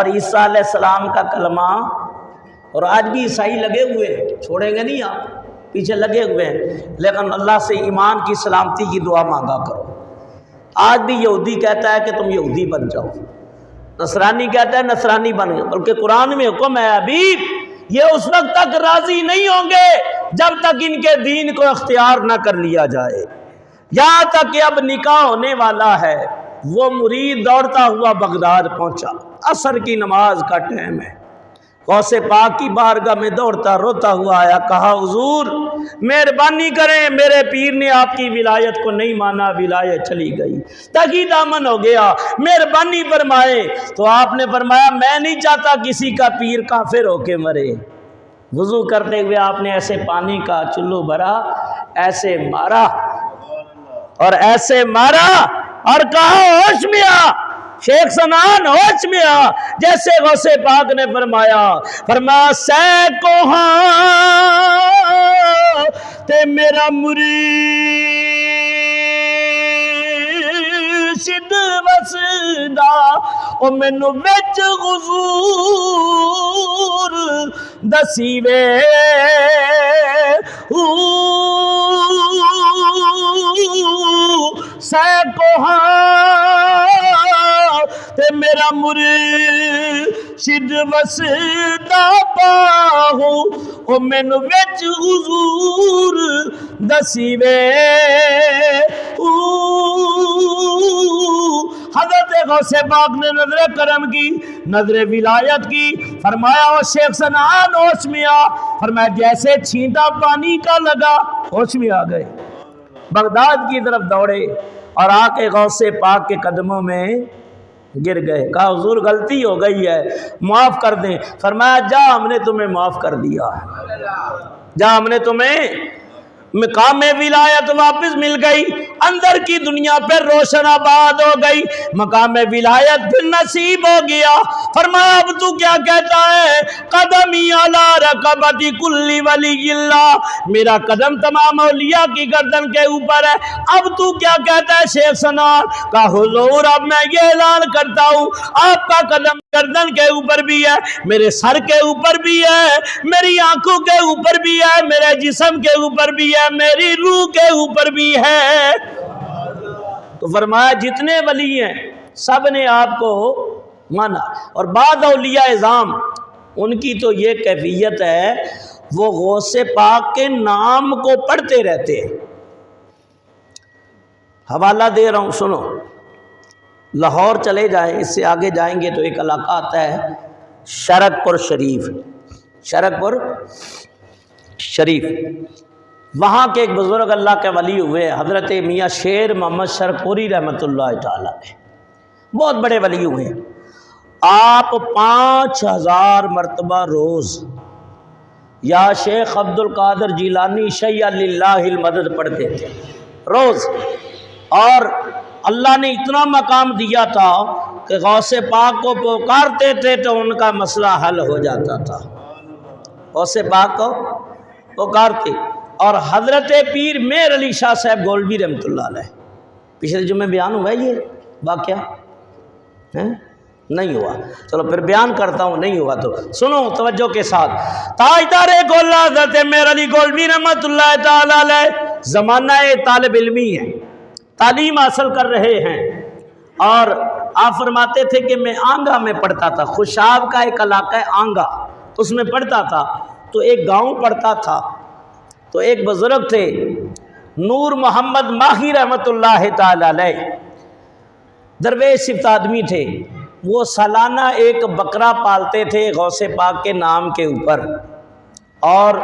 عیسیٰ علیہ السلام کا کلمہ، اور آج بھی عیسائی لگے ہوئے ہیں، چھوڑیں گے نہیں، آپ پیچھے لگے ہوئے ہیں، لیکن اللہ سے ایمان کی سلامتی کی دعا مانگا کرو۔ آج بھی یہودی کہتا ہے کہ تم یہودی بن جاؤ، نصرانی کہتا ہے نصرانی بن جاؤ، بلکہ قرآن میں حکم ہے حبیب یہ اس وقت تک راضی نہیں ہوں گے جب تک ان کے دین کو اختیار نہ کر لیا جائے، یہاں تک کہ اب نکاح ہونے والا ہے۔ وہ مرید دوڑتا ہوا بغداد پہنچا، عصر کی نماز کا ٹائم ہے، غوث پاک کی بارگاہ میں دوڑتا روتا ہوا آیا، کہا حضور مہربانی کریں، میرے پیر نے آپ کی ولایت کو نہیں مانا، ولایت چلی گئی، تگی دامن ہو گیا، مہربانی فرمائے۔ تو آپ نے فرمایا میں نہیں چاہتا کسی کا پیر کافر ہو کے مرے۔ وضو کرتے ہوئے آپ نے ایسے پانی کا چلو بھرا، ایسے مارا اور ایسے مارا اور کہا ہوش میں آ شیخ سنان، ہوش میں آ، جیسے غوث پاک نے فرمایا سہ کو ہاں تے میرا مرشد وسدا، او مینو وچ حضور دسی وے، سہ کو ہاں تے میرا مرشد وسدا پاہو، او مینو وچ حضور دسی وے۔ حضرت غوث پاک نے نظر کرم کی، نظر ولایت کی، فرمایا او شیخ سنان ہوش میں آ، فرمایا جیسے چھینٹا پانی کا لگا ہوش میں آ گئے، بغداد کی طرف دوڑے اور آ کے غوث پاک کے قدموں میں گر گئے، کہا حضور غلطی ہو گئی ہے معاف کر دیں۔ فرمایا جا ہم نے تمہیں معاف کر دیا، جا ہم نے تمہیں مقام ولایت واپس مل گئی، اندر کی دنیا پر روشن آباد ہو گئی، مقام ولایت پھر نصیب ہو گیا۔ فرمایا اب تو کیا کہتا ہے؟ قدمی علی رقبتی کل ولی اللہ، میرا قدم تمام اولیاء کی گردن کے اوپر ہے، اب تو کیا کہتا ہے شیخ سنان؟ کہا حضور اب میں یہ اعلان کرتا ہوں آپ کا قدم گردن کے اوپر بھی ہے، میرے سر کے اوپر بھی ہے، میری آنکھوں کے اوپر بھی ہے، میرے جسم کے اوپر بھی ہے، میری روح کے اوپر بھی ہے۔ تو فرمایا جتنے ولی ہیں سب نے آپ کو مانا، اور بعض اولیاء اعظام ان کی تو یہ کیفیت ہے وہ غوث پاک کے نام کو پڑھتے رہتے ہیں۔ حوالہ دے رہا ہوں سنو، لاہور چلے جائیں، اس سے آگے جائیں گے تو ایک علاقہ آتا ہے شرک پور شریف، شرک پور شریف، وہاں کے ایک بزرگ اللہ کے ولی ہوئے حضرت میاں شیر محمد شرپوری رحمۃ اللہ تعالیٰ علیہ، بہت بڑے ولی ہوئے ہیں۔ آپ 5000 مرتبہ روز یا شیخ عبد القادر جیلانی شیع للہ المدد پڑھتے تھے روز، اور اللہ نے اتنا مقام دیا تھا کہ غوث پاک کو پکارتے تھے تو ان کا مسئلہ حل ہو جاتا تھا، غوث پاک کو پکارتے۔ اور حضرت پیر میر علی شاہ صاحب گولوی رحمۃ اللہ علیہ، پچھلے جمعے بیان ہوا ہے یہ واقعہ؟ نہیں ہوا، چلو پھر بیان کرتا ہوں، نہیں ہوا تو سنو توجہ کے ساتھ۔ تاجدار گولہ حضرت میر علی گولوی رحمۃ اللہ تعالی علیہ زمانہ طالب علمی ہے، تعلیم حاصل کر رہے ہیں، اور آپ فرماتے تھے کہ میں آنگا میں پڑھتا تھا، خوشاب کا ایک علاقہ ہے آنگا، اس میں پڑھتا تھا، تو ایک گاؤں پڑھتا تھا، تو ایک بزرگ تھے نور محمد ماہی رحمۃ اللہ تعالی علیہ، درویش صفت آدمی تھے، وہ سالانہ ایک بکرا پالتے تھے غوث پاک کے نام کے اوپر، اور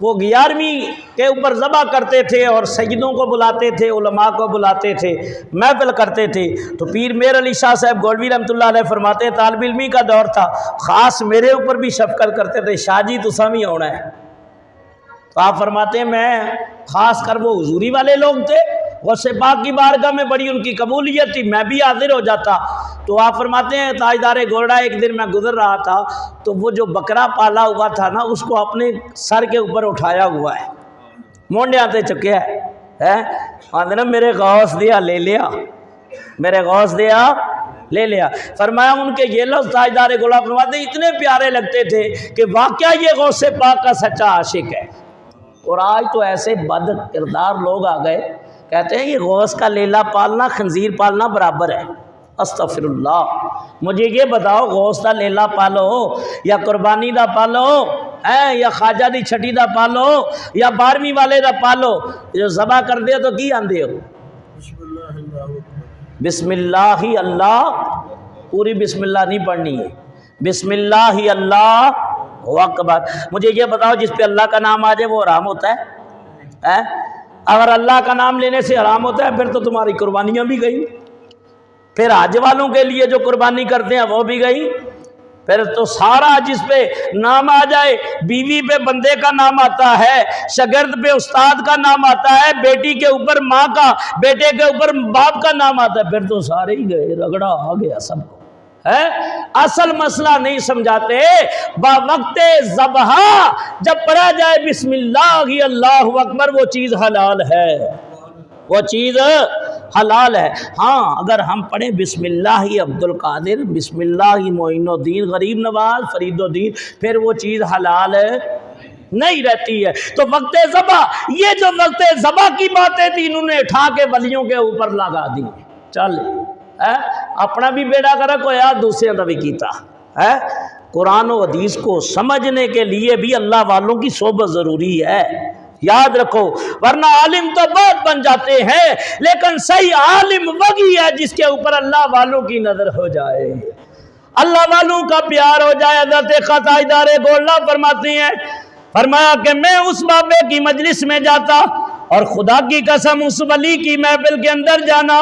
وہ 11ویں کے اوپر ذبح کرتے تھے اور سیدوں کو بلاتے تھے، علماء کو بلاتے تھے، محفل کرتے تھے۔ تو پیر میر علی شاہ صاحب گولوی رحمۃ اللہ علیہ فرماتے ہیں طالب علمی کا دور تھا، خاص میرے اوپر بھی شفقت کرتے تھے، شاہ جی تو سمی ہونا ہے۔ تو آپ فرماتے ہیں میں خاص کر وہ حضوری والے لوگ تھے، غوث پاک کی بارگاہ میں بڑی ان کی قبولیت تھی، میں بھی حاضر ہو جاتا۔ تو آپ فرماتے ہیں تاجدار گولڑا ایک دن میں گزر رہا تھا تو وہ جو بکرا پالا ہوا تھا نا اس کو اپنے سر کے اوپر اٹھایا ہوا ہے، مونڈے آتے چکے ہے، آتے نا میرے غوث دیا لے لیا، میرے غوث دیا لے لیا۔ فرمایا ان کے یہ لفظ تاجدار گولڑا فرماتے ہیں اتنے پیارے لگتے تھے کہ واقعہ یہ غوث پاک کا سچا عاشق ہے۔ اور آج تو ایسے بد کردار لوگ آ گئے، کہتے ہیں یہ غوث کا لیلا پالنا خنزیر پالنا برابر ہے۔ استغفر اللہ، مجھے یہ بتاؤ غوث دا لیلا پالو یا قربانی دا پالو یا خواجہ دی چھٹی دا پالو یا 12ویں والے دا پالو، جو ذبح کر دے تو کی آندے ہو؟ بسم اللہ اللہ، پوری بسم اللہ نہیں پڑھنی ہے، بسم اللہ اللہ اکبر۔ مجھے یہ بتاؤ جس پہ اللہ کا نام آ جائے وہ حرام ہوتا ہے؟ اگر اللہ کا نام لینے سے حرام ہوتا ہے پھر تو تمہاری قربانیاں بھی گئی، پھر حج والوں کے لیے جو قربانی کرتے ہیں وہ بھی گئی، پھر تو سارا جس پہ نام آ جائے، بیوی پہ بندے کا نام آتا ہے، شاگرد پہ استاد کا نام آتا ہے، بیٹی کے اوپر ماں کا، بیٹے کے اوپر باپ کا نام آتا ہے، پھر تو سارے ہی گئے، رگڑا آ گیا سب کو ہے۔ اصل مسئلہ نہیں سمجھاتے، با وقت ذبح جب پڑھا جائے بسم اللہ اللہ اکبر وہ چیز حلال ہے، وہ چیز حلال ہے۔ ہاں اگر ہم پڑھیں بسم اللہ عبد القادر، بسم اللہ معین الدین غریب نواز فرید الدین، پھر وہ چیز حلال نہیں رہتی ہے۔ تو وقت ذبح، یہ جو وقت ذبح کی باتیں تھی انہوں نے اٹھا کے ولیوں کے اوپر لگا دی، چل اپنا بھی بیڑا گرک ہویا دوسرے کا بھی کیتا ہے۔ قرآن و حدیث کو سمجھنے کے لیے بھی اللہ والوں کی صحبت ضروری ہے، یاد رکھو، ورنہ عالم تو بہت بن جاتے ہیں لیکن صحیح عالم وہی ہے جس کے اوپر اللہ والوں کی نظر ہو جائے، اللہ والوں کا پیار ہو جائے۔ حضرت تاجدار گولڑا فرماتے ہیں، فرمایا کہ میں اس بابے کی مجلس میں جاتا اور خدا کی قسم اس ولی کی محفل کے اندر جانا،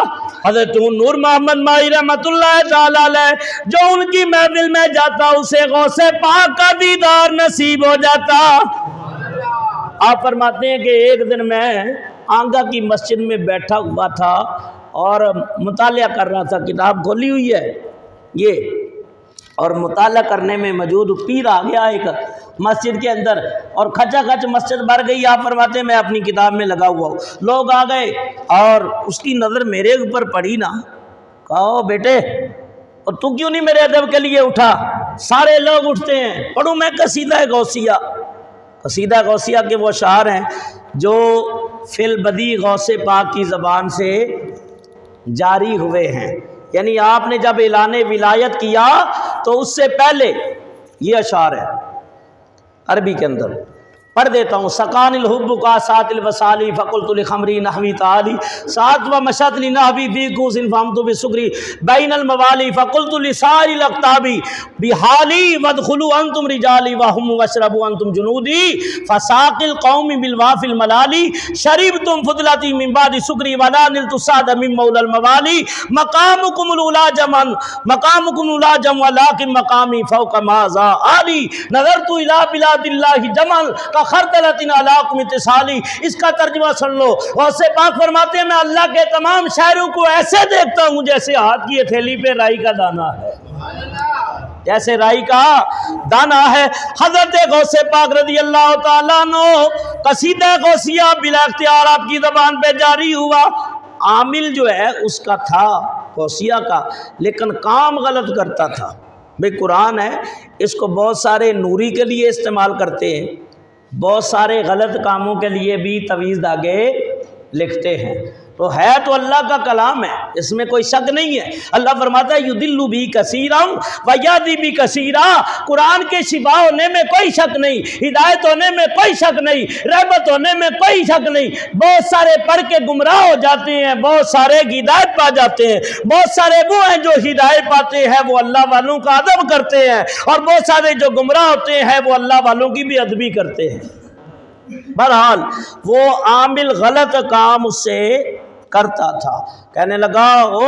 حضرت نور محمد ماہی رحمۃ اللہ تعالی علیہ جو ان کی محفل میں جاتا اسے غوث پاک کا دیدار نصیب ہو جاتا۔ آپ فرماتے ہیں کہ ایک دن میں آنگا کی مسجد میں بیٹھا ہوا تھا اور مطالعہ کر رہا تھا، کتاب کھولی ہوئی ہے یہ، اور مطالعہ کرنے میں موجود پیر آ گیا ایک مسجد کے اندر اور کھچا کھچ مسجد بھر گئی۔ آپ فرماتے ہیں میں اپنی کتاب میں لگا ہوا ہوں، لوگ آ گئے اور اس کی نظر میرے اوپر پڑی نا، کہو بیٹے اور تو کیوں نہیں میرے ادب کے لیے اٹھا؟ سارے لوگ اٹھتے ہیں، پڑھوں میں قصیدہ غوثیہ، قصیدہ غوثیہ کے وہ اشعار ہیں جو فی البدی غوث پاک کی زبان سے جاری ہوئے ہیں، یعنی آپ نے جب اعلان ولایت کیا تو اس سے پہلے یہ اشعار ہے عربی کے اندر، پڑھ دیتا ہوں۔ سقان الحب کا سات الوسالی فقلت لخمری نحوی تعالی سات و مشت لنحوی فی کوس فهمت بسکری بین الموالی فقلت لسائر الاقطابی بحالی وادخلوا انتم رجالی وهم واشربوا انتم جنودی فساق القوم بالواف الملالی شربتم فضلتی من بعد سکری ولا نلت السعد من مولا الموالی مقامکم الاولاجمن مقامکم الاولاجم ولکن مقامی فوق ماذا عالی نظرت الى بلاد اللہ جمل خرطلتن علاقم اتصالی۔ اس کا ترجمہ سن لو۔ غوث پاک فرماتے ہیں میں اللہ کے تمام شاعروں کو ایسے دیکھتا ہوں جیسے ہاتھ کی ہتھیلی پہ رائی کا دانہ ہے، جیسے رائی کا دانہ ہے۔ حضرت غوث پاک رضی اللہ تعالیٰ عنہ قصیدہ غوثیہ بلا اختیار آپ کی زبان پہ جاری ہوا۔ عامل جو ہے اس کا تھا غوثیہ کا، لیکن کام غلط کرتا تھا۔ بھئی قرآن ہے، اس کو بہت سارے نوری کے لیے استعمال کرتے ہیں، بہت سارے غلط کاموں کے لیے بھی تویز دھاگے لکھتے ہیں، تو ہے تو اللہ کا کلام ہے، اس میں کوئی شک نہیں ہے۔ اللہ فرماتا ہے یضل بی کثیرا ویہدی بی کثیرا، قرآن کے شفا ہونے میں کوئی شک نہیں، ہدایت ہونے میں کوئی شک نہیں، رحمت ہونے میں کوئی شک نہیں۔ بہت سارے پڑھ کے گمراہ ہو جاتے ہیں، بہت سارے ہدایت پا جاتے ہیں، بہت سارے وہ ہیں جو ہدایت پاتے ہیں وہ اللہ والوں کا ادب کرتے ہیں، اور بہت سارے جو گمراہ ہوتے ہیں وہ اللہ والوں کی بھی ادبی کرتے ہیں۔ بہرحال وہ عامل غلط کام اس سے کرتا تھا، کہنے لگا او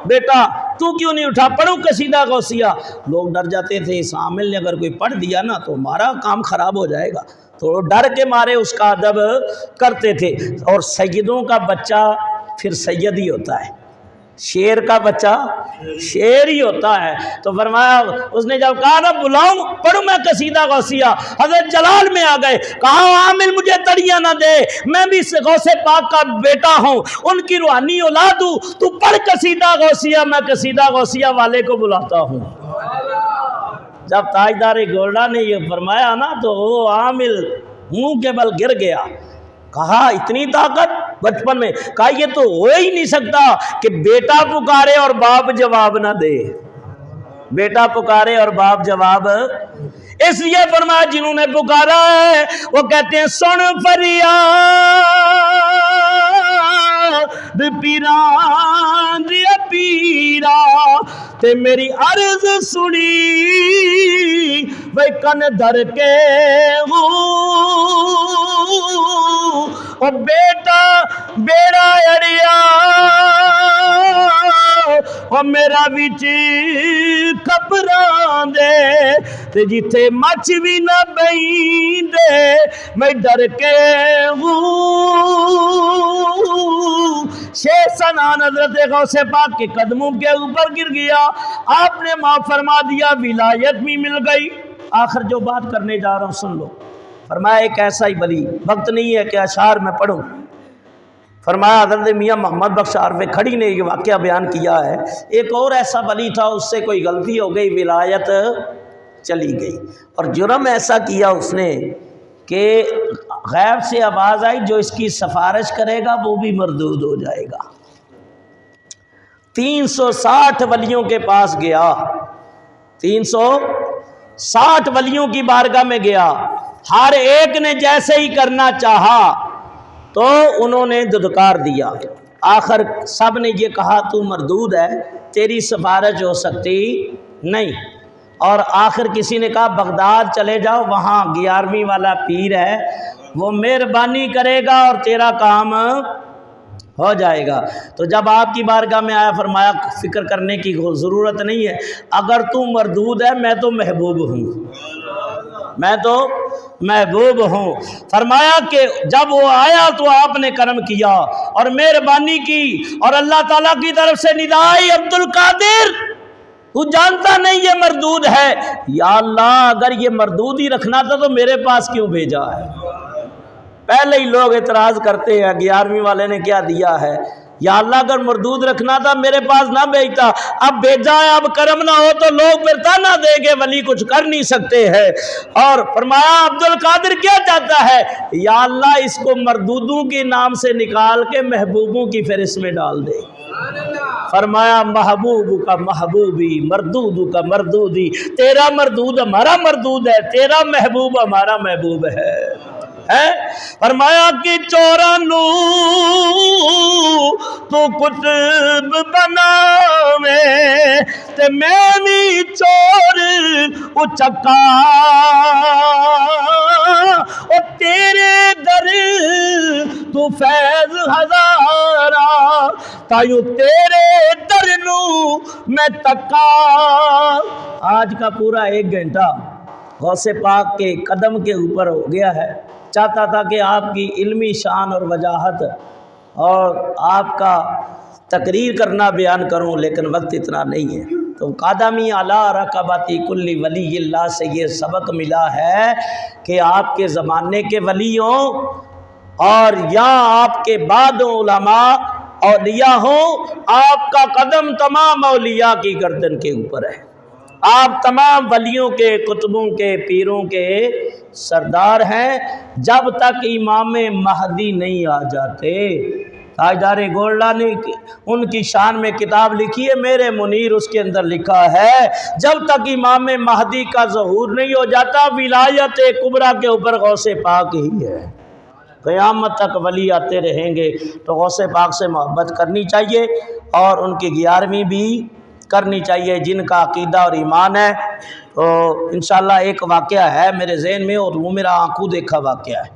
بیٹا تو کیوں نہیں اٹھا، پڑھو قصیدہ غوثیہ۔ لوگ ڈر جاتے تھے اس عامل نے اگر کوئی پڑھ دیا نا تو ہمارا کام خراب ہو جائے گا، تو ڈر کے مارے اس کا ادب کرتے تھے۔ اور سیدوں کا بچہ پھر سید ہی ہوتا ہے، شیر کا بچہ شیر ہی ہوتا ہے۔ تو فرمایا اس نے جب کہا نا بلاؤں پڑھوں میں قصیدہ غوثیہ، حضرت جلال میں آ گئے، کہا عامل مجھے تڑیاں نہ دے، میں بھی غوث پاک کا بیٹا ہوں، ان کی روحانی اولاد ہوں، تو پڑھ قصیدہ غوثیہ، میں قصیدہ غوثیہ والے کو بلاتا ہوں۔ جب تاجدار گولڈا نے یہ فرمایا نا تو وہ عامل منہ کے بل گر گیا، کہا اتنی طاقت بچپن میں، کہا یہ تو ہو ہی نہیں سکتا کہ بیٹا پکارے اور باپ جواب نہ دے، بیٹا پکارے اور باپ جواب، اس لیے فرمایا جنہوں نے پکارا ہے وہ کہتے ہیں سن فریاد پیران دیا پیرا تے میری عرض سنی وے کن در کے او بیٹا بیڑا اڑیا او میرا وچ کپران دے تے جتھے مچ بھی نہ بیندے میں ڈر کے شیخ سنان حضرت غوث پاک کے قدموں کے اوپر گر گیا، آپ نے معاف فرما دیا، ولایت بھی مل گئی۔ آخر جو بات کرنے جا رہا ہوں سن لو۔ فرمایا ایک ایسا ہی ولی، وقت نہیں ہے کہ اشعار میں پڑھوں، فرمایا حضرت میاں محمد بخش عارف کھڑی نے یہ واقعہ بیان کیا ہے، ایک اور ایسا ولی تھا، اس سے کوئی غلطی ہو گئی، ولایت چلی گئی، اور جرم ایسا کیا اس نے کہ غیب سے آواز آئی جو اس کی سفارش کرے گا وہ بھی مردود ہو جائے گا۔ 360 ولیوں کے پاس گیا، 360 ولیوں کی بارگاہ میں گیا، ہر ایک نے جیسے ہی کرنا چاہا تو انہوں نے دھتکار دیا، آخر سب نے یہ کہا تو مردود ہے، تیری سفارش ہو سکتی نہیں، اور آخر کسی نے کہا بغداد چلے جاؤ، وہاں 11ویں والا پیر ہے وہ مہربانی کرے گا اور تیرا کام ہو جائے گا۔ تو جب آپ کی بارگاہ میں آیا فرمایا فکر کرنے کی ضرورت نہیں ہے، اگر تو مردود ہے میں تو محبوب ہوں، میں تو محبوب ہوں۔ فرمایا کہ جب وہ آیا تو آپ نے کرم کیا اور مہربانی کی، اور اللہ تعالیٰ کی طرف سے ندا آئی عبد القادر تو جانتا نہیں یہ مردود ہے، یا اللہ اگر یہ مردود ہی رکھنا تھا تو میرے پاس کیوں بھیجا ہے؟ پہلے ہی لوگ اعتراض کرتے ہیں 11ویں والے نے کیا دیا ہے، یا اللہ اگر مردود رکھنا تھا میرے پاس نہ بھیجتا، اب بھیجا ہے، اب کرم نہ ہو تو لوگ پھر تانا دیں گے ولی کچھ کر نہیں سکتے ہیں۔ اور فرمایا عبد القادر کیا چاہتا ہے، یا اللہ اس کو مردودوں کے نام سے نکال کے محبوبوں کی فہرست میں ڈال دے۔ فرمایا محبوب کا محبوبی، مردود کا مردودی، تیرا مردود ہمارا مردود ہے، تیرا محبوب ہمارا محبوب ہے۔ فرمایا کہ چورانو تو کتب بناوے تے میں بھی چور اچکا، او تیرے در تو فیض ہزارا، تائیو تیرے در نو میں تکا۔ آج کا پورا 1 گھنٹہ غوث پاک کے قدم کے اوپر ہو گیا ہے۔ چاہتا تھا کہ آپ کی علمی شان اور وجاہت اور آپ کا تقریر کرنا بیان کروں، لیکن وقت اتنا نہیں ہے۔ تو قادمی علی رقبتی کل ولی اللہ سے یہ سبق ملا ہے کہ آپ کے زمانے کے ولیوں اور یا آپ کے بعد علماء اولیاء ہوں، آپ کا قدم تمام اولیاء کی گردن کے اوپر ہے۔ آپ تمام ولیوں کے، قطبوں کے، پیروں کے سردار ہیں جب تک امام مہدی نہیں آ جاتے۔ تاجدار گولڈا نے ان کی شان میں کتاب لکھی ہے میرے منیر، اس کے اندر لکھا ہے جب تک امام مہدی کا ظہور نہیں ہو جاتا ولایت کبریٰ کے اوپر غوث پاک ہی ہے۔ قیامت تک ولی آتے رہیں گے، تو غوث پاک سے محبت کرنی چاہیے اور ان کی 11ویں بھی کرنی چاہیے جن کا عقیدہ اور ایمان ہے۔ تو انشاءاللہ ایک واقعہ ہے میرے ذہن میں، اور وہ میرا آنکھوں دیکھا واقعہ ہے،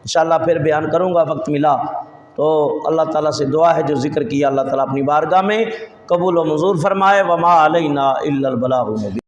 انشاءاللہ پھر بیان کروں گا وقت ملا تو۔ اللہ تعالیٰ سے دعا ہے جو ذکر کیا اللہ تعالیٰ اپنی بارگاہ میں قبول و منظور فرمائے۔ وما علینا الا البلاغ المبین۔